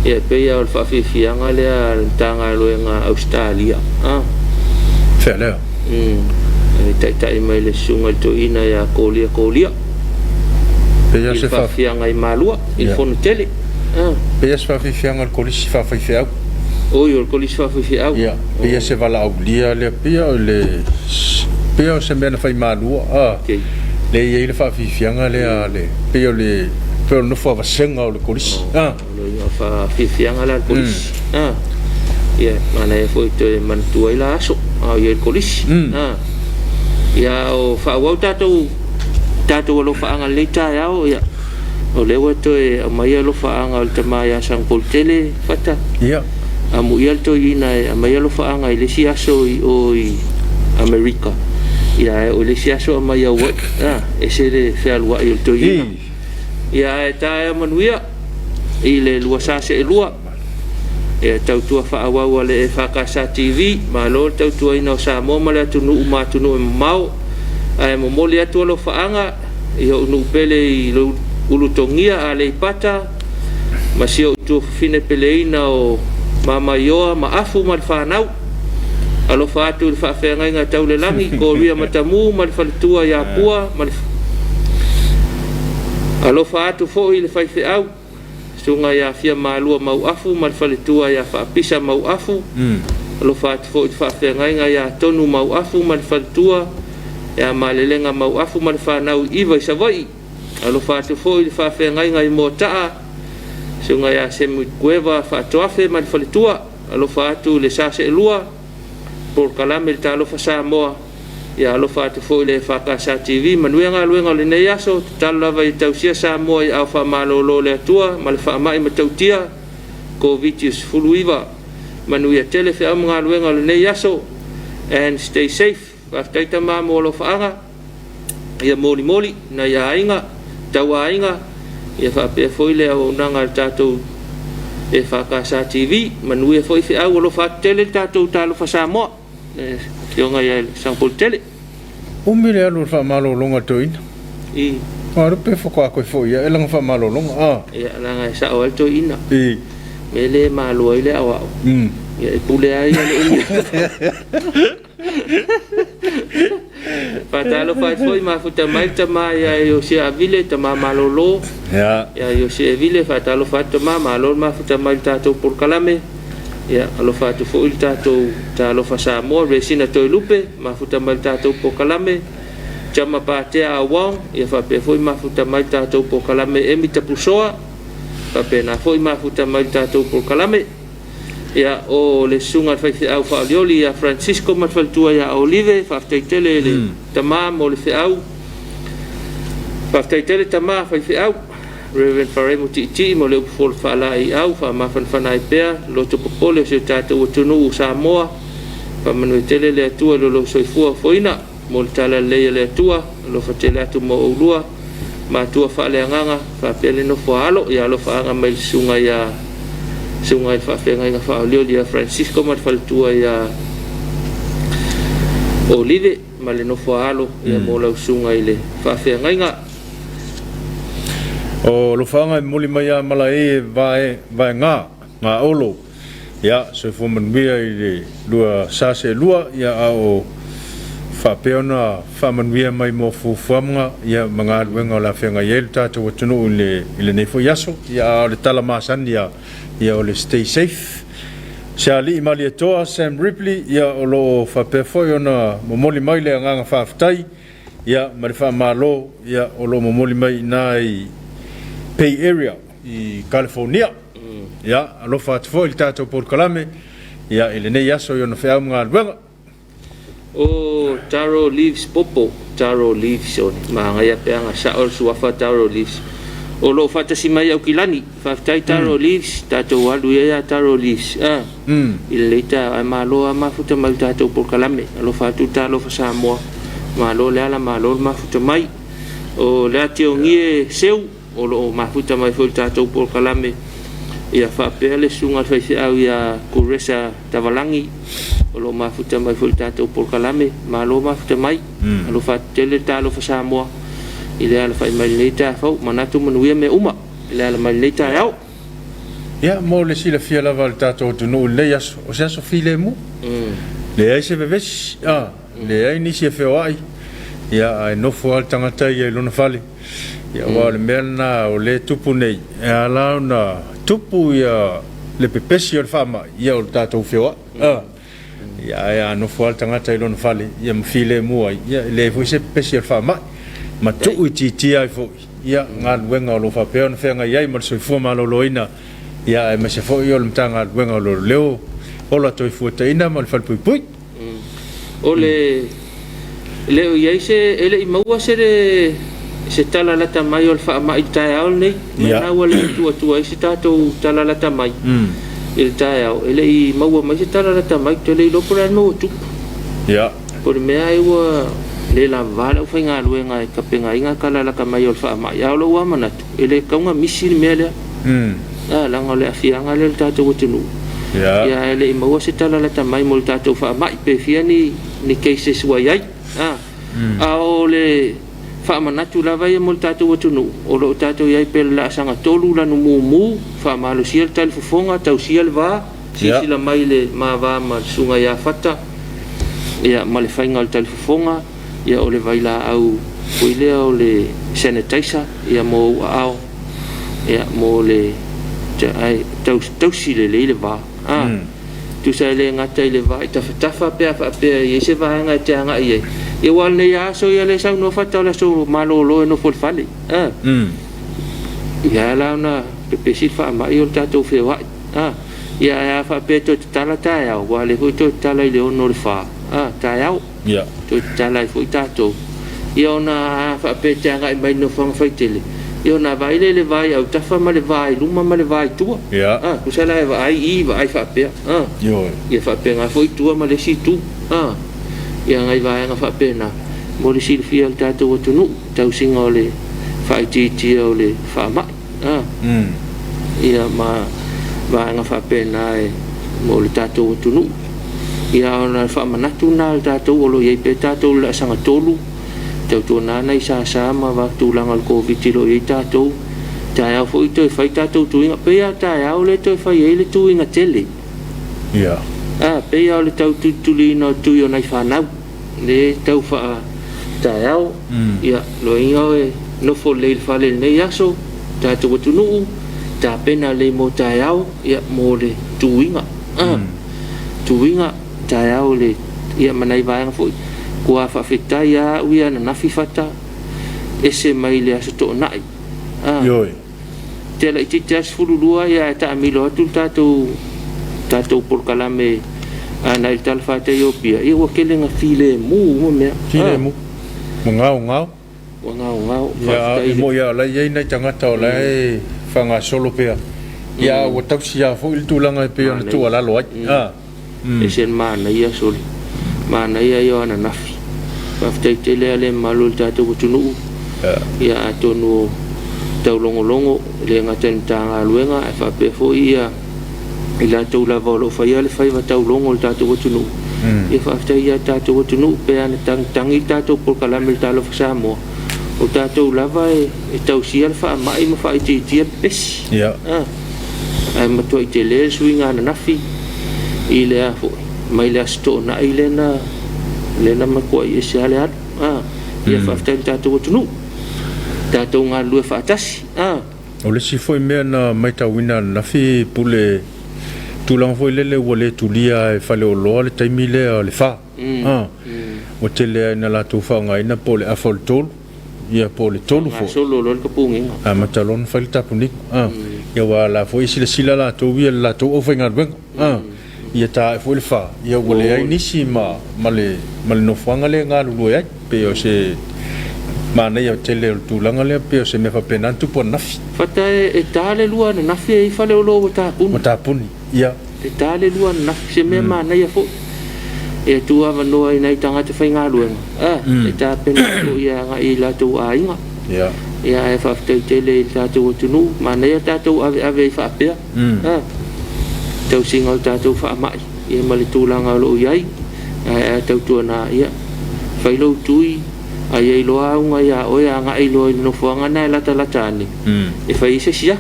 ia pe ia o whawhiawhianga lea tanga loenga Australia Fair leo tai mai le sunga to ina ia kolia pe ia se whawhiawhianga i mālua i fono tele pe ia se whawhiawhianga o kolisi whawhiawhiau oi o kolisi whawhiawhiau ia pe ia se wala au lia lea pe ia o le pe ia se mena whai mālua le ia le whawhiawhianga lea le pe ia le pe o nofo avasenga o le kolisi whawhiawhianga le kolisi ia mana e foi te mantua i la aso ia le kolisi ia o whaawau tātou alo whaanga le tai au ia o lewa toe mai alo whaanga o te mai asang poltele whata ia amu ia to ina mai alo whaanga i le si aso i Amerika ia o le si aso mai au e se le whealua i to ina ia e tae manuia i le lua sa se lua e tau tua whaawau le e whakasa TV ma lo tau tua ina o Samoa ma le atunu e mau ai mo moli atu lo whaanga i o unu pele i lo ulutongia a le ipata ma si o tu fine pele ina o mama ioa ma afu ma le whanau alo whaatu le whaafenga inga tau le langi ko ria matamu ma le whalitua ia pua ma le alo whaatu fo i le whaife au sunga ia fia malua mau afu ma le whalitua ia whaapisa mau afu alo whaatu fo i le whaafenga inga ia tonu mau afu ma le whalitua ia malelenga mau afu ma le whanau iwa i savai alo whaatu fo i le whaafenga inga i motaa sunga ia semu kueva whaatoafe ma le whalitua alo whaatu le sase lua por kalame ta lo fasa mo ya lo fa te foi le fa ka sa TV manuenga luenga le nei aso tala vai tausia sa mo ya fa malo lo le tua mal fa mai ma tautia covid fuluiva manuia tele fa mga luenga le nei aso and stay safe after ta ma mo lo fa ya moli na ya inga tawa inga ya fa pe foi le o nanga tato e fa ka sa TV manuia foi fa lo fa tele tato talo fa sa mo Kionga ya sang pol tele. Umile alu fa malo longa toin. I. Aro pe fo ko fo ya elang fa malo longa. Ah. Ya langa sa awal toina. I. Mele malo ile awa. Ya pule ai ya le. Patalo fa foi ma futa mai tama ya yo si avile tama malo lo. Ya. Ya yo si avile fatalo fatama malo ma futa mai tato por kalame. Ya alo fatu fo il tato ta lo fa sa mo resina to lupe ma futa mal tato po kalame chama pa te a wang ya fa pe foi ma futa mal tato po kalame e mita pusoa pa pe na foi ma futa mal tato po kalame ya o le sunga fa au fa lioli ya Francisco ma fa tua ya Olive fa te tele le tama mo le fe au fa te tele tama fa au Reverend Faremo Titi mo le fol fala I au fa ma fan fanai pea lo to popole se tata o tunu Samoa fa manu tele le tua lo soifua foina mo tala le le tua lo fa tele atu mo ulua ma tua fa le nganga fa pele no fo alo ya lo fa nga mai sunga fa fenga nga fa leo dia Francisco ma fa tua ya Olive ma le no fo alo ya mo la sunga ile fa fenga nga o lo fanga moli mai mala e vai nga olo ya se fo man bia i lua sase lua ya o fa peona fa man bia mai mo fu famga ya manga wenga la fenga yel tato tunu ile ne fo yaso ya le tala masan ya o le stay safe Charlie Malia Toa Sam Ripley ya o lo fa pe fo ona mo moli mai le nga fa ftai ya marifa malo ya o lo mo moli mai nai Bay Area i California ya alo fa tfo il tato por kalame ya ele ne yaso yo no fe am ngal wenga o taro leaves popo taro leaves on ma nga ya pe nga sa or su fa taro leaves o lo fa tasi mai au kilani fa tai taro leaves tato walu ya taro leaves il leta ma lo ma futa mai tato por kalame alo fa tu talo fa sa mo ma lo le ala ma lo ma futa mai o la tio ngie seu o lo mafuta mai foi tatou por kalame ia fa pele sunga fai au ia kuresa tavalangi o lo mafuta mai foi tatou por kalame ma lo mafuta mai lo fa tele talo fa Samoa ile ala fai mai leta fo manatu manuia me uma ile ala mai leta au ya mo le sila fia la val tatou tunu le yas o sa so file mu le ai se veves le ai ni se feoi ya ai no fo al tangata ia lo na fale ya wale melna o le tupu nei ala na tupu ya le pepesi o fama ya o tatou fewa ya no fo al tangata ilo na fale ya mfile mua ya le fo se pepesi o fama ma tu titi ai fo ya ngal wenga lo fa pe on fenga ya ma so fo ma lo loina ya ma se fo yo mtanga wenga lo leo o la to fo taina ma fal pui pui o le ya se ele maua se tala lata mai o fa mai tai au nei na wala tu ai se tato tala lata mai il tai au ele I maua mai se tala lata mai to le lo por no tu ya por me ai wa le la vala fa nga luenga ka penga inga kala la ka mai o fa mai au lo wa mana ele ka nga misil mele langa le afianga le tātou atunu ia le maua se tala la tamai mo le tātou whaamai pe fia ni cases wai ai a o le whaamanatu lava ia mo le tātou atunu o lo tātou iai pe la asanga tolu lanu mumu whaamalo sia le tali fufonga tau sia le vā sila mai le mawā ma sunga ia fata ia ma le whainga le tali fufonga ia o le vaila au koilea o le sanitizer ia mo au ia mo le tau sile le vā tu sa le ngata le vā tafa pe ia se vāanga te anga ia ia wal ne ia so ia le sau no fata la so malolo no fol fale ia la na pe si fa ma io tato fe wa ia fa pe to tala ta ia wale hu to tala le ono le fa ta ia ia to tala fu tato ia na fa pe te anga mai no fang fa tele ia na vai le vai au tafa ma le vai luma ma le vai tua ku sa la vai vai fa pe ia fa pe nga fu tua ma le si tu ia ngai vai nga fa pe na mo le silfia al tato tunu tau singa le fa ti o le fa ma ia ma vai nga fa pe na mo le tato tunu ia ona fa manatu na le tato o lo ye pe tato la sanga tolu tau tu nana i sa ma va tu lang al covid lo i tato ta ya fo i to fa tato tu inga pe ya ta ya o le to fa ye le tu inga tele ia pe ya le tau tu li no tu yo nai fa na le tau fa ta ya ia lo inga no fo le fa le ne ya so ta tu tu nu ta pena le mo ta ya ia mo le tu inga ta ya o le ia manai va nga fo kua whawhita ia uia na nafi whata ese mai le aso tō nai te la iti te as furulua ia e ta amilo atu tātou porkalame nai tala whata i opia ia ua kelenga file mu mea file mu ngau ia mo ia la ia nei tangata o lai whanga solo pea ia ua tausi a fo il tūlanga e pea na tua lalo ai ese mana ia soli mana ia yo ana nafi paftai tele ale malul tato tunu ia atonu tau longo le ngaten tanga luenga fa pe fo ia ila tau la volo fa ia le fa va tau longo tato tunu ia paftai ia tato tunu pe ana tangi tato por kala mil talo fa samo o tato lava e tau sia fa mai ma fa ti pes ia ai ma to tele swinga ana nafi ile afo mai le sto na ilena ma ko ia sale at ia fa tato tunu tato nga lu fa tas o le si foi me na mai ta wina na fi pule tu lang foi le wole tu lia e fale o lo le taimi le le fa o tele na la tu fa nga ina pole a fol tol ia pole tolu fo solo lo ka pungi ma talon fa ta punik ia wala foi sila la to wi la to o fa nga ben ia ta foi le fa ia wole ai nisi male no fanga le nga lu ai pe o se mana ia tele tu langa le pe o se me fa pena tu po nafi fata e tale lua na nafi e fale o lo ta puni ia e tale lua na nafi se me mana ia fo e tu ava no ai nei tanga te fainga luenga e ta pena ko ia nga i la tu ainga ia e fa tele ta tu tunu mana ia ta tu ave fa pe tau singa tau fa mai ia mali tulanga lo iai tau tuana ia fai lo tui ai lo aunga ia o ia nga i lo no fuanga na la tani e fai se sia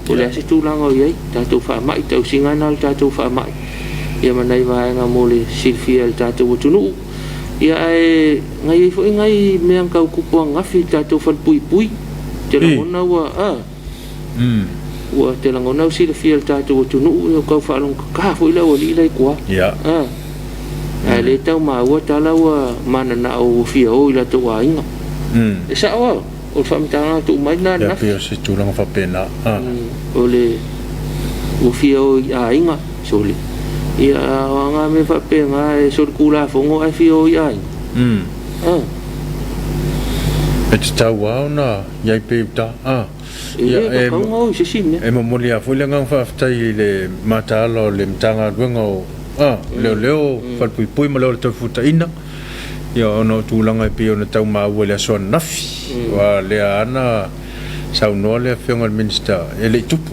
pole se tulanga iai tau fa mai tau singa na tau fa mai ia manai va nga mole silfia tau tunu ia e ngai fo ngai meang kau kupo ngafi tau fa pui te lo na wa ua te langona si le fiel tatou tunu o kau whaalong ka fo ila o li lai kua ai le tau ma ua tala ua mana na o fia o ila tau ainga e sa oa o whamitanga tu mai na nafi ia pia se tūlanga whapena o le o fia o ainga soli ia wanga me whapenga e soli kula fongo ai fia o ainga e te tau au na iai pe uta e mamoli a foi le ngang whaftai le matalo le mtanga duenga o leo whalpui ma leo le tau futa ina ia ono tūlanga e pio na tau maua le asoan nafi wa lea ana sau noa le whionga minister e le tupu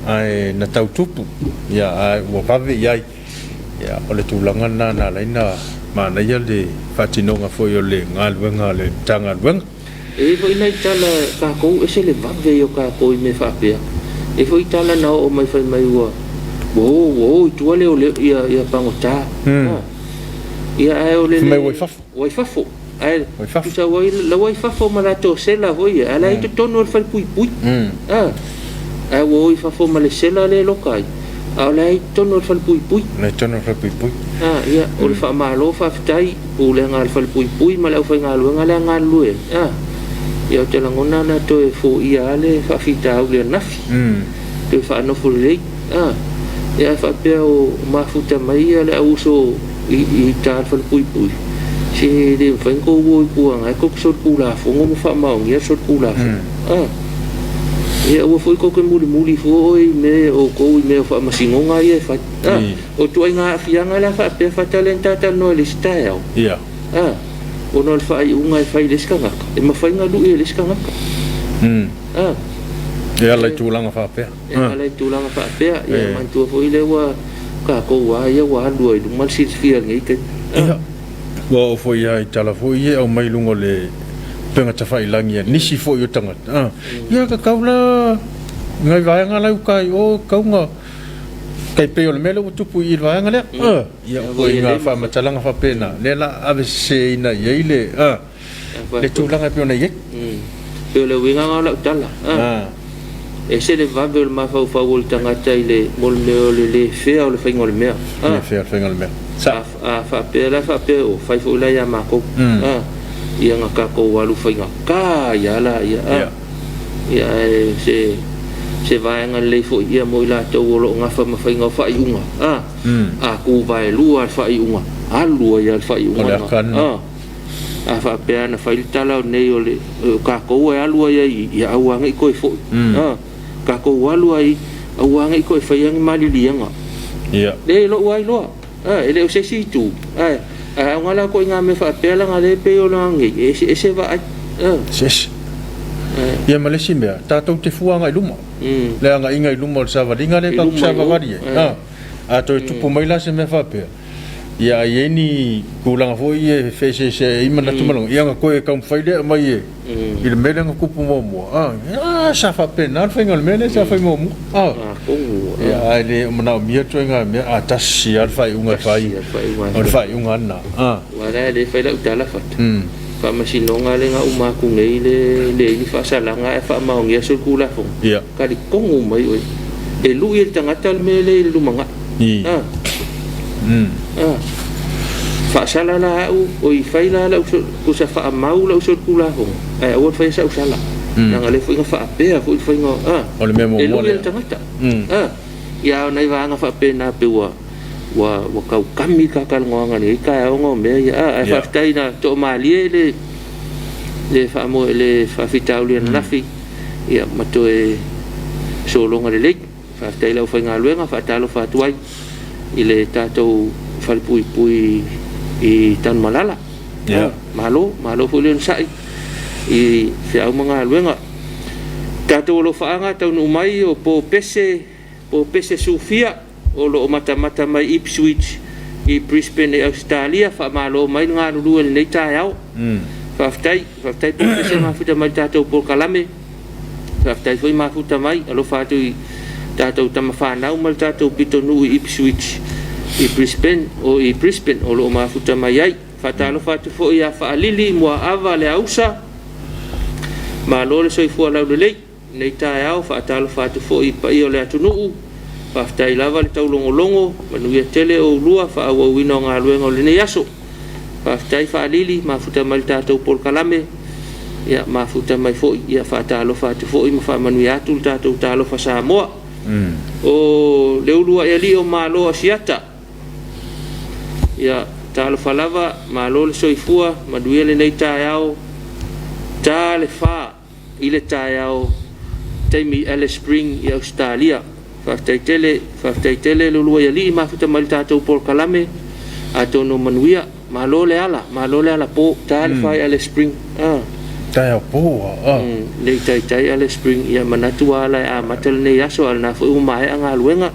ai na tau tupu ia ai wa pave ia ia ole tulanga na laina ma na ia le fatinonga foi ole ngalwenga le tanga wenga e foi nei tala ka ko ese le vave yo ka ko me fa pe e foi tala na o mai fai mai wa wo tu ole ole ia pangota ia ai ole mai wai fafo ai tu sa wai la wai fafo mala to sela voi ala i to tono fai pui ai wo fafo mala sela le lokai ala i tono fai pui ia ole fa malo fa tai o le ngal fai pui mala fai ngal ngala ngal lue ia te langona na to e fo ia le fa fita o le nafi to fa no fo le ia fa pe o mafuta mai ale uso i ta fa pui si de fa ko wo ku ang ko so ku la fo ngo fa ma ngia so ku la ia o foi ko ke muli fo me o ko me fa ma singo nga ia fa o tu nga fianga la fa pe fa talenta ta no le style ia o no fa i unga fa i le skanga e ma fa nga lu e le skanga ia lai tulanga fa pe ia lai tulanga fa pe ia man tu foi le wa ka ko wa ia wa lu i mal si fia ngai ke ia wa foi ai tala foi e o mai lungo le penga ta fai langia nisi foi o tanga ia ka kaula ngai vai nga lau kai o kaunga kai pe o le mele o tupu i vai nga le ia o nga fa matalanga fa pena le la ave se ina ye le le tulanga pe ona ye pe le winga nga lau tala e se le vave ma fa o tanga tai le mol me le fe o le fainga le mea le fe o fainga le mea sa fa pe o fa fo la ya ma ko ia nga ka ko walu fainga ka ya la ia se vai nga le fo ia mo la to lo nga fa ma fainga fa iunga ku vai lua fa iunga lua ya fa iunga fa pe na fa il tala nei o le ka ko wa lua ya wa nga ko fo ka ko wa lua wa nga ko fa yang mali lianga ia le lo wa lo ele o se si tu ngala ko nga me fa pe la nga le pe o la ngi e se va ses ia malesi mea tatou te fuanga i luma le anga inga i luma o le savalinga le ka savavari a to tupu mai la se me fa pe ia ye ni kulanga fo ye fe se i mana tumalong ia nga ko e kam faile mai e i le mele nga kupu mo sa fa pe na fa ngal mele sa fa mo ia ele mana mia to nga me atasi al fa unga fa unga na wala le fa la utala fa fa masinonga le nga uma ku ngei le ni fa sala nga fa ma ngia so kula fo ia ka di kongu mai oi e lu il tanga tal mele lu manga fa sala la o i fa la ku sa fa mau la so kula fo o fa sa sala nga le fo nga fa pe fo nga o le memo mo le tanga ia nei va nga fa pe na pe wa kau kami ka kalngonga ni ka ngo me ia fa taina to mali le fa mo le fa fitauli na fi ia mato e solo nga le fa taila fa nga luenga fa talo fa tuai ile tato fa pui i tan malala malo fu le sai i fa mga luenga tato lo fa nga tau no mai o po pese sufia o lo mata mai Ipswich i Brisbane e Australia fa malo mai nga lulu nei taiao fa tai po se ma futa mai tato por kalame fa tai foi ma futa mai alo fa tu tato tama fa na mal tato pitonu Ipswich i Brisbane o lo ma futa mai ai fa talo fa tu fo ia fa lili mo ava le ausa ma lo le soi fu la le nei taiao fa talo fa tu fo i pa io le atunu fa tai lava le tau longo manuia tele o lua fa au wino nga luenga o le nei aso fa tai fa lili ma futa mal tatou por kalame ia ma futa mai fo ia fa talo fa tu fo i ma fa manuia tu tatou talo fa Samoa o le ulua ia li o malo asiata ia talo fa lava malo le soifua manuia le nei taiao ta le fa i le taiao Taimi Alice Spring i Australia fa taitele lulu ia li ma futa mal tatou por kalame a tono manuia malo le ala po tal fa Alice Spring tai au po le tai ale spring ia manatu ala a matal nei aso ala fu mai anga luenga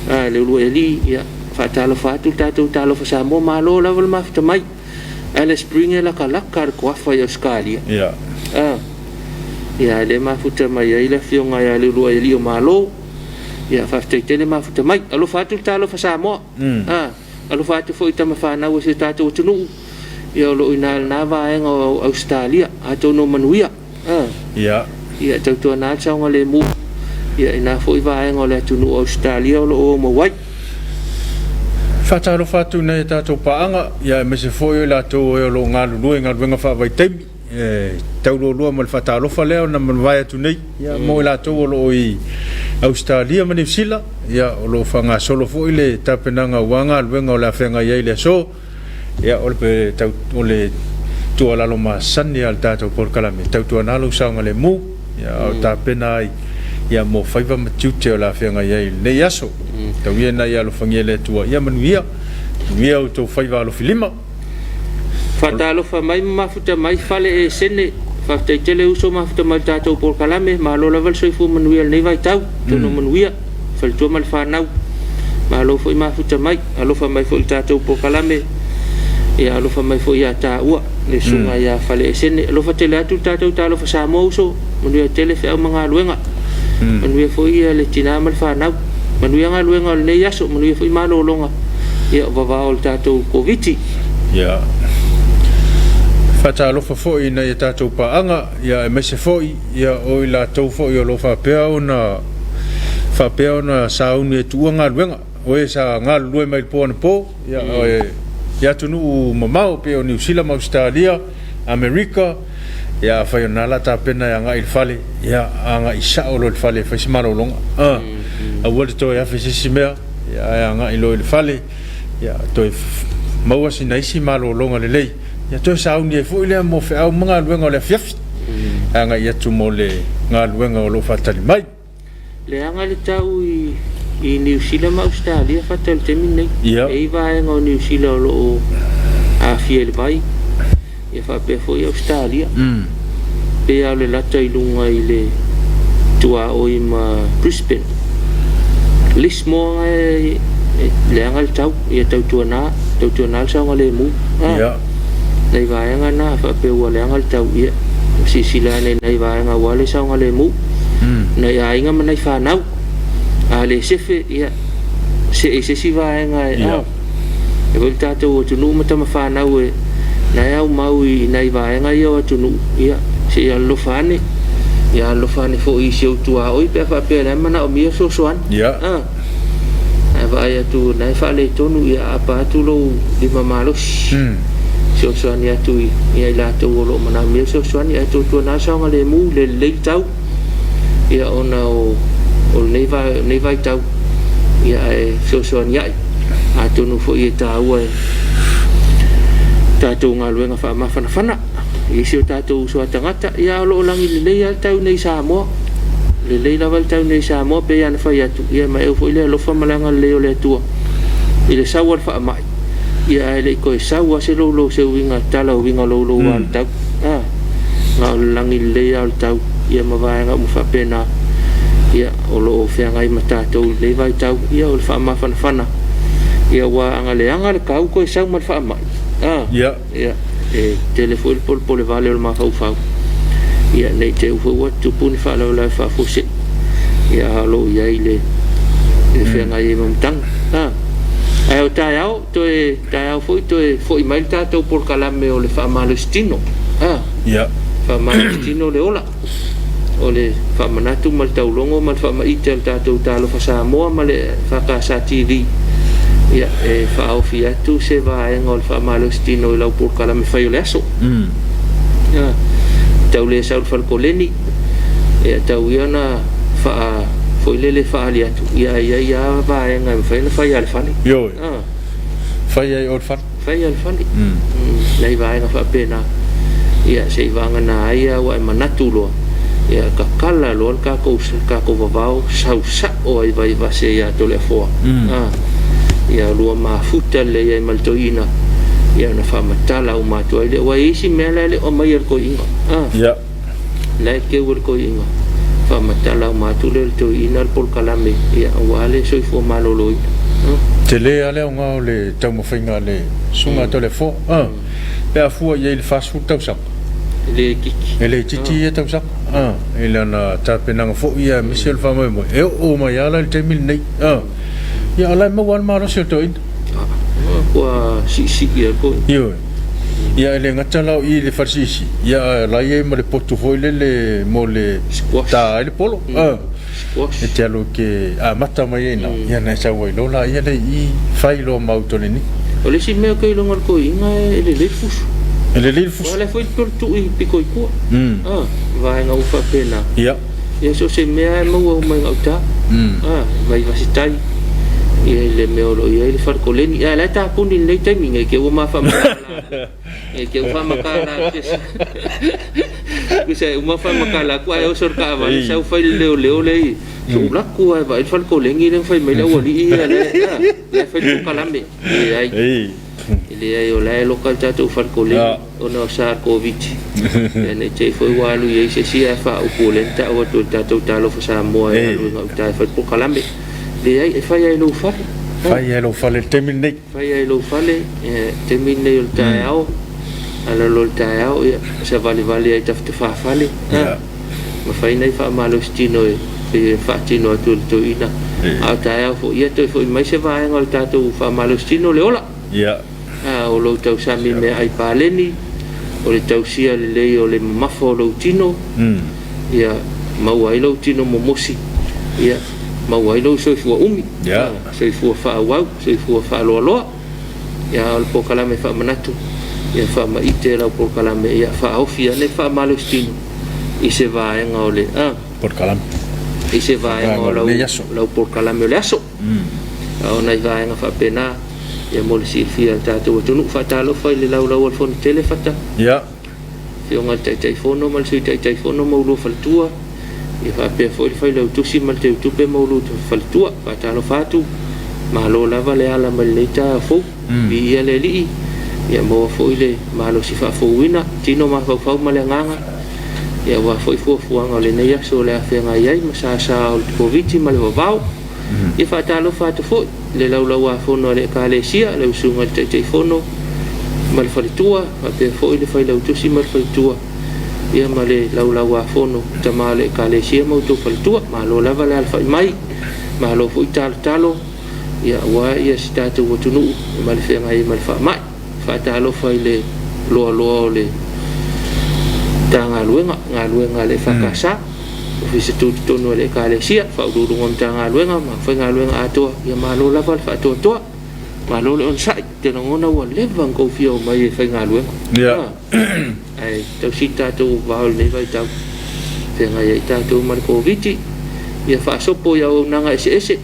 le lu eli ia fa talo fatu talo fa samo malo level ma fa mai ale spring la kala kar ko fa yo skali ia le ma futa mai ia le fionga ia le lu eli o malo ia fa tele ma futa mai alo fatu talo fa samo alo fatu fo itama fa na wo se tatu tunu ia lo ina na va en Australia ato no manuia ia tau na changa le mu ia ina fo va en le tunu Australia lo mo wai fatalo fatu nei tatu paanga ia me se foi la to lo ngalu luenga fa vai temi tau lo mal fatalo fa leo na man vai tu nei ia mo la to lo i Australia ma New Zealand ia lo fanga solo foi le tapenanga wanga luenga la fenga ia le so ia o le tau o le tua la lo ma sani al tatu por kalame tau tua na lo sanga le mu ia o tapena ia mo faiva matute o la fenga ia le yaso tau ia na ia lo fangia le tua ia manuia o to faiva lo filima fatalo fa mai mafuta mai fale e sene fa tele uso mafuta mai tatu por kalame ma lo level so fu manuia nei vai tau to no manuia fal to mal fa nau ma lo foi mafuta mai alo fa mai foi tatu por kalame ia alo fa mai foi ia ta ua le sunga ia fale sene alo fa tele atu tatu talo fa sa mo uso manuia tele fa manga luenga manuia foi ia le tina mal fa nau manuia nga luenga le yaso manuia foi malo longa ia va o tatu covid ia fatalo fa foi na ia tatu paanga ia me se foi ia o la to foi o lo fa pea ona sauni tuanga luenga o esa nga lue mai po ia ia tunu mamau pe o New Zealand Australia America ia fa na la ta pena ia nga il fale ia anga isa o lo il fale fa simaro longa a wole to ia fa simea ia nga ilo il fale ia to mau sina isi malo longa le lei ia to sauni fo ile mo fe au manga luenga le fiaf anga ia tu mo le nga luenga o lo fa tali mai le anga le tau i New Zealand Australia fatal temine e vai ngo New Zealand lo a fiel vai e fa pe foi Australia pe ale la tai lunga ile tua o ima Brisbane lismo le angal tau e tau tuana sa ngale mu nei vai nga na fa pe wa le angal tau e si sila nei vai nga wale sa ngale mu nei ai nga manai fa nau ale sefe ia se si vai nga e volta to tu no mata ma fa na we na ya mau i nei vai nga yo tu no ia se ya lo fane fo i se tu a oi pe fa pe na mana o mi so soan vai tu nei fa le to no ia apa tu lo di mamalo so soan ya tu ia la to lo mana mi so soan ia tu na sa nga le mu le tau ia ona o nei vai tau ia e so nia a tonu fo i tau e tatu ngaluenga fa mafana i si tatu so tangata ia lo langi le ia tau nei Samoa le laval tau nei Samoa pe ia fa ia tu ia mai fo ile lo fa malanga le o le tua ile sawar fa mai ia le ko sawa se lo se winga tala winga lo wal tau nga langi le ia tau ia mavanga mu fa pena ia o lo fe ngai mata to le vai tau ia o fa ma fana ia wa anga le kau ko sa ma fa mai ia e telefone por le vale o ma fa ia nei te fo wa tu pun fa lo la fa fo se ia lo ia ile fe ngai mam tang ai o taiao fo i mai ta to por kalame o le fa malestino ia fa malestino le ola o le fa manatu mal taulongo mal fa maite al tatu talo fa Samoa male fa ka sa TV ia e fa ofia tu se va en ol fa malostino la por kala me fa yo leso ia tau le sa fa koleni ia tau iana fa foi le fa ali atu ia va en fa ya al fani yo fa ya ol fani lei va en fa pena ia se va ngana ia wa manatu lo ia ka kala lo ka ko vavao sa o ai vai va se ia to le fo ia lo ma futa le ia maltoina ia na whamatala o mātua ile wa isi mea le o mai al ko inga ya le ke ul ko inga whamatala o mātua le to ina al pol kalame ia wale so i fo malolo te le ale o ngā o le tau mawhainga le sunga to le fo pe a fua ia i le fast food tau saka le kiki ele titi e tau saka ele na tapenanga fo ia Michel Famoi mo e o mai ala le te mil nei ia ala mo wan maro se to in kua si ia ko yo ia ele ngata lau i le farsisi ia la ia mo le portfolio le mo le ta ele polo e te alo ke mata mai ina ia na sa wai lo la ia le i fai lo mauto le ni o le si mea kai longa ko inga ele le fusu ele le fusu ole foi tu i piko i ko vai nga ufa pena ia ia so se mea mo o mai ngauta vai vasitai ia le meolo ia le farkoleni ia la ta puni le timing e ke o ma fa makala e ke o fa makala ku se o ma fa makala ku ai o sorka va sa o fa le le so la ku ai va el farkoleni le fa me le o li ia le fa ku kalambe ai ile ai o la local tatu farkoleni o no sa covid ene che foi walu ia se sia fa o polenta o to tatu talo fa sa mo ai o ta fa ku kalambe le ai e fai ai lo fale terminate fai ai lo fale terminate o taao ala lo taao ia se vale ai tafte fa fale ma fai nei fa malo stino e fa tino tu ina a taao fo ia to fo mai se vai ngol tatu fa malo stino le ola o lo tau sami me ai paleni o le tau sia le o le mafo lo tino ia mau ai lo tino mo mosi ia mau ai lo so fu umi so fu fa wa so fu fa lo ya al pokala me fa manatu ya fa ma ite la pokala me ya fa ofia ne fa malostino i se va en ole pokala i se va en ole la pokala me leso ona va en fa pena ya mo si fia tatu tu nu fa talo fa le la al fon tele fata ya fio ngal tai fono mal sui tai fono mo lo fa tua e fa pe foi le tusi mal te tu pe mo lo fa tua fa talo fatu ma lo lava le ala maleta fo bi ele li ya mo foi le ma lo si fa fo wina tino ma fa ma le nganga ya wa foi fo anga le nei so le fa nga yai ma sa o covid ma le vau e fa talo fatu fo le la wa fo no le ka le sia le usunga te fono mal fa tua fa pe foi le fa le tusi mal fa tua ia male la wa fo no tamale ka le sia mo to fa tua ma lo lava le alfa mai ma lo foi talo ia wa ia statu wotunu mal fe ngai mal fa mai fa talo fa le lo le tanga luenga le fa kasa ofisi tu no le ka le sia fa du ngom tanga luenga ma fa ngaluenga ato ia ma lo lava fa to ma lo le on sai te no ngona wa le van ko fio mai fa ngaluenga ia ai to sita to va le vai ta te ngai ta to mar ko viti ia fa sopo ia o nanga ese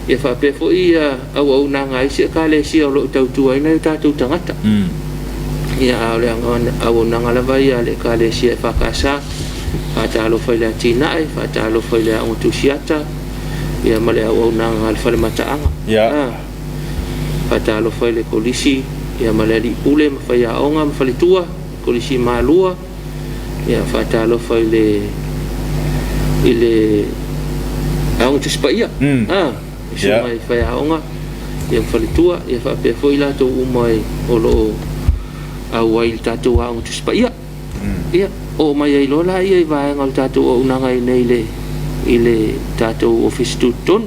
ia fa pe fo ia au nanga isi ka le sia lo tau tu ai nei tatu tangata ia le ngon au nanga la vai ia le ka le sia fa kasa fa ta lo fa le tina ai fa ta lo fa le au tu siata ia male au nanga al fa le mata anga ia fa ta lo fa le polisi ia male li pule ma fa ia onga ma fa le tua polisi malua ia fa ta lo fa le ile au tu spaia so mai fa ia onga ia fa le tua ia fa pe foi la to umai o lo au ai tatu au tu spaia ia o mai ai lola ia va ngal tatu o nanga nei le ile tatu office tuton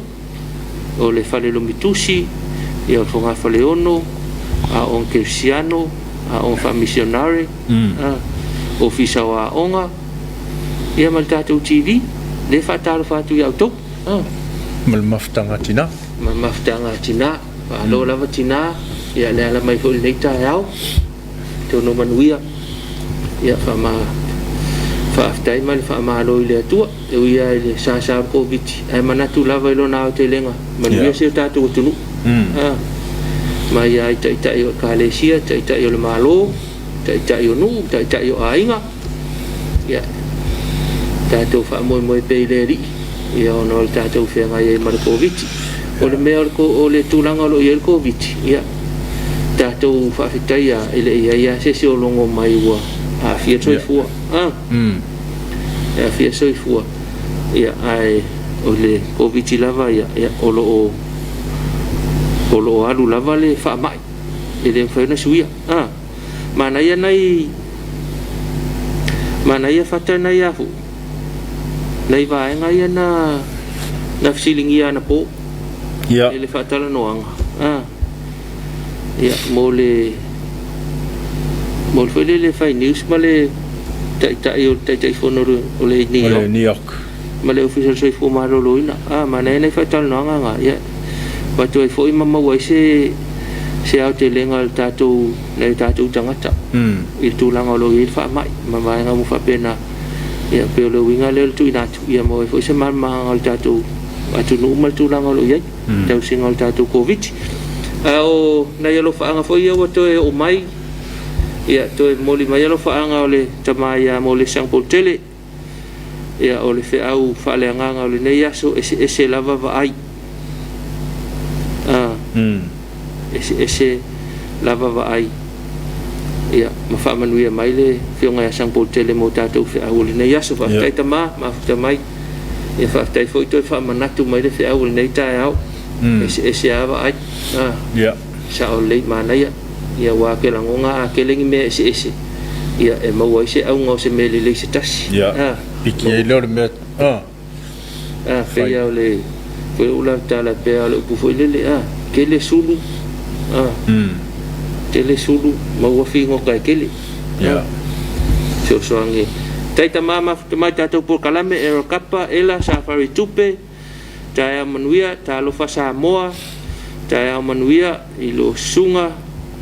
o le fa le lo mitusi ia fo nga fa le ono a on cristiano a on fa missionary office wa onga ia mal tatu tv le fa talo fa tu ya to mal maftanga tina lo lava tina ia le ala mai fo le ta yao to no manuia ia fa ma fa aftai mal fa ma lo ile tu e ia le sa covid ai mana tu lava lo na te lenga manuia se tatu tu ma ia ita yo kalesia ita yo le malo ita yo nu ita yo ainga ya tatu fa mo pe le ri ia no tatu fe ngai mar covid o le me o le tulanga lo ye covid ia tātou whawhitai a ele ia se se o longo mai ua a fia soifua a fia soifua ia ai o le COVID lava ia o lo alu lava le whaamai ele whaina suia mana ia whata nai afu nei vaenga ia na fisilingi ana po ele whatala noanga ia mo le le fai news ma le tai fono o le New York ma le official soi fu ma lo ina ma nei whatala noanga ia ba toi foi mama wai se au te lenga tātou nei tātou tangata i tūlanga lo i whaamai ma vaenga mu whapena ia pe o le winga le tu inatu ia mo foi se marma al tātou atu no mal tūlanga lo iai tau singa al tātou COVID o na yelo faanga foi ia wato e o mai ia to moli mai yelo faanga o le tamaya mo le Saint-Paul tele ia o le fe au faleanga o le nei aso ese lava vai ese lava vai ia ma fa manuia mai le fionga ya Saint-Paul tele mo tatou fe au le nei aso fa tai tama ma fa mai ia fa tai foi to fa manatu mai le fe au le nei tai au ese ava ai sa o le mana ia wa ke la ngonga ke lengi me ese ia e mau ai se au ngo se me le se tasi piki e le me fe ia le foi ula tala pe ale pu foi le ke le sulu ke le sulu mau fi ngo kai ke le so ange taita mama mai tatou por kalame e kapa ela safari tupe taya manuia ta lo fa Samoa taya manuia i lo sunga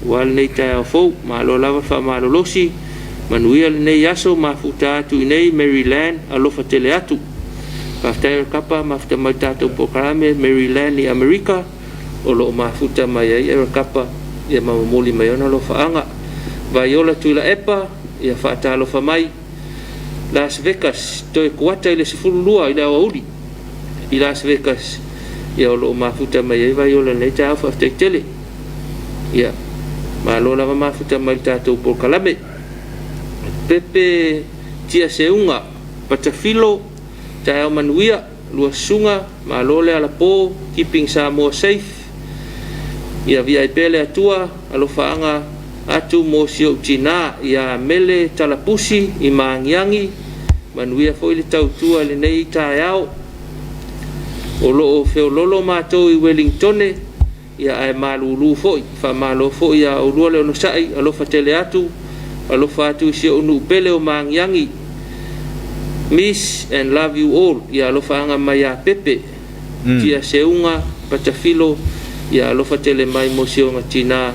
wal nei taya fo ma lo lava fa ma lo losi manuia nei yaso ma futa tu nei Maryland alo fa tele atu fa taya kapa ma futa mai tatou por kalame Maryland i America o lo ma futa mai ai e kapa ia ma moli mai ona lo fa anga vai ola tu la epa ia fa ta lo fa mai Las Vegas to kuata ile sifuru lua ile auli i Las Vegas ia lo mafuta mai vai ola nei ta fa tele ia ma lo lava mafuta mai tatou por kalame pepe tia seunga patafilo ta manuia lua sunga ma lo le ala po keeping Samoa safe ia via pele atua alo faanga atu mo sio China ia mele talapusi i mangiangi manuia foi le tautua le nei taiao o lo feololo matou i Wellington ia ai malulu foi fa malo foi ia o lo no sai alo fatele atu alo fatu sio nu pele o mangiangi miss and love you all ia alo faanga maya pepe tia seunga patafilo ia alo fatele mai mo sio China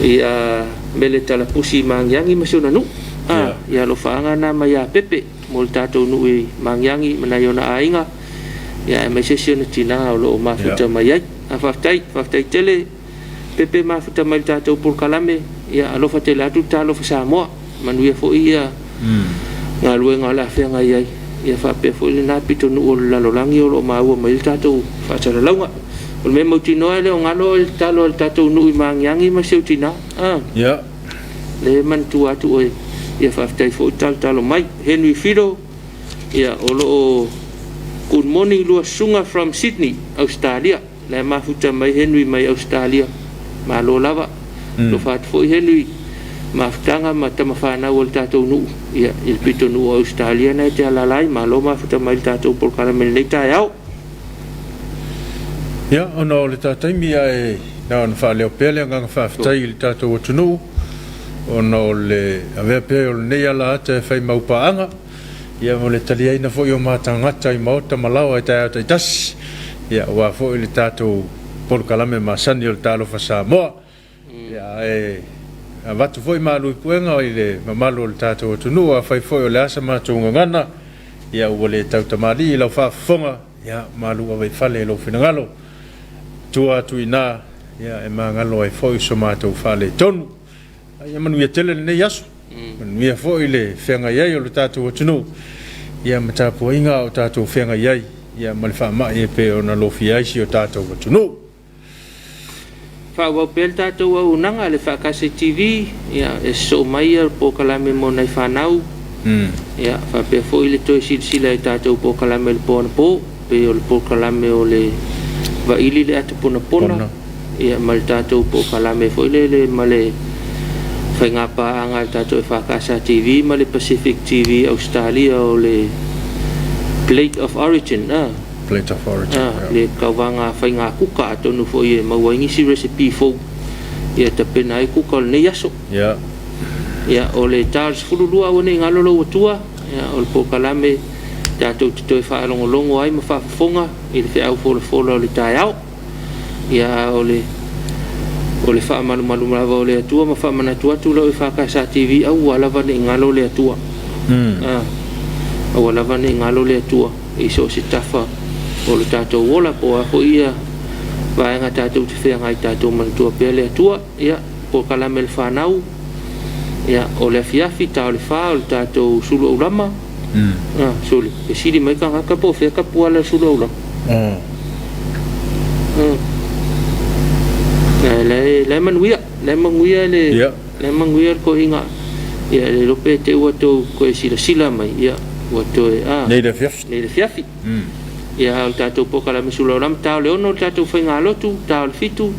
ia mele talapusi mangiangi masuna nu ia lo faanga na maya pepe mol tatou nu i mangiangi manayona ainga ia mai session China lo mafuta mai afaftai tele pepe mafuta mai tatou por kalame ia lo fatele atu talo fa Samoa manuia fo ia ngalue ngala fe ngai ia fa pe fo na pito nu la lo langi lo maua mai tatou fa tsala launga o me mo tino le ngalo el talo el tatou nu i mangiangi ma seu China le man tu atu oi ia fa tai fo talo mai Henry Fido ia o lo good morning lua sunga from Sydney Australia le mafuta mai Henry mai Australia ma lo lava lo fa fo Henry maftanga ma tamafana o tatou nu ia il pito nu Australia na te ala lai ma lo mafuta mai tatou por karamel nei taiao ia ono le tataimi ai na on fa le opele nga fa ftai le tatou tunu ono le ave pe o nei ala te fai maupaanga ia mo le talia ina fo yo matangata i mauta malawa i tai tas ia wa fo le tatou por kalame masani o talo fa Samoa ia avatu foi malu puenga i le mamalo le tatou tunu a fai foi o le asa matunga ngana ia o le tautamali la fa fonga ia malu ave fale lo finangalo tua tuina ia e mangalo ai foi so matou fale tonu ia manu ia tele ne yasu manu ia foi le fenga ia o le tatou tunu ia matapu inga o tatou fenga ia malfa ma e pe ona lo fiai si o tatou tunu fa wa pel tātou au nanga le fa kase TV ia e so mai po kalame mo nei whanau ia fa pe fo ile toi sila e tātou po kalame le pona po pe o le po kalame o le va ili le atu pona pona ia mal tātou po kalame fo ile le male whainga paanga tātou e fa kasa TV ma le Pacific TV Australia o le Plate of Origin Plate of Origin le kawanga whainga kuka atonu fo ia mawaingisi recipe fo ia te pena ai kuka o le nei aso ia o le Charles Fululua o nei ngalolo atua ia o le po kalame tātou te toi whaalongolongo ai ma whaafonga i le whiau fola o le tai au ia o le whaamalumalu malawa o le atua ma whaamanatua tu lau i whakasa TV au alawa nei ngalo le atua au alawa nei ngalo le atua i so si tafa o le tātou wola po a ho ia vaenga tātou te whea ngai tātou manatua pia le atua ia po kalame le whanau ia o le afiafi tau le wha o le tātou sulu au lama suli e siri mai ka ngaka po whea ka puala sulu au lama le manuia le ko inga ia le lope te ua tau ko e sila mai ia ua tau nei le fiafi ia o tātou po kalame sulu au lama tau le ono o tātou whainga lotu tau le fitu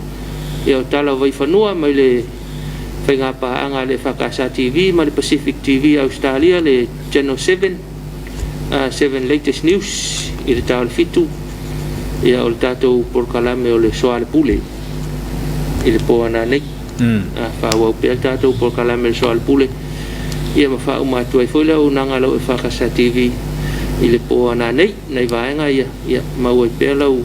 ia o tala vai whanua mai le whainga paanga le Whakasa TV ma le Pacific TV Australia le Channel 7 7 Latest News i le tau le fitu ia o le tātou por kalame o le soa le pule i le po ana nei whawau pia le tātou por kalame le soa le pule ia ma whau mātua i whoile o nanga lau e Whakasa TV i le po ana nei nei vaenga ia maua i pia lau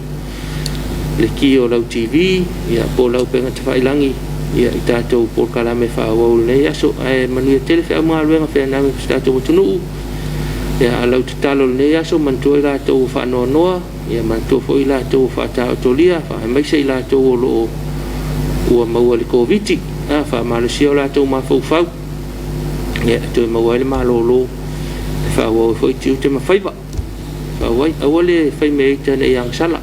le ki o lau TV ia po lau penga te whailangi ia i tātou por kalame whawau nei aso ai manuia tele whea mga luenga whea nami tātou watunuu ia alau te talo nei aso mantua i lātou whanoa noa ia mantua fo i lātou whaatao tolia whae maisa i lātou o loo ua maua le COVID wha malusia o lātou mawhau ia toi maua le malolo e whawau i fo i tiu te mawhaiva whawai awa le whai meita nei ang sala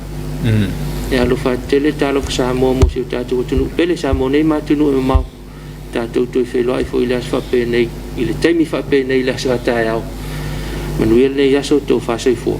e alo fa tele talo fa mo mo si tātou tunu pele sa mo nei matunu e mau tātou toi whelo ai fo i las fa pe nei i le taimi fa pe nei las fa tai au manuel nei aso tō fa sei fua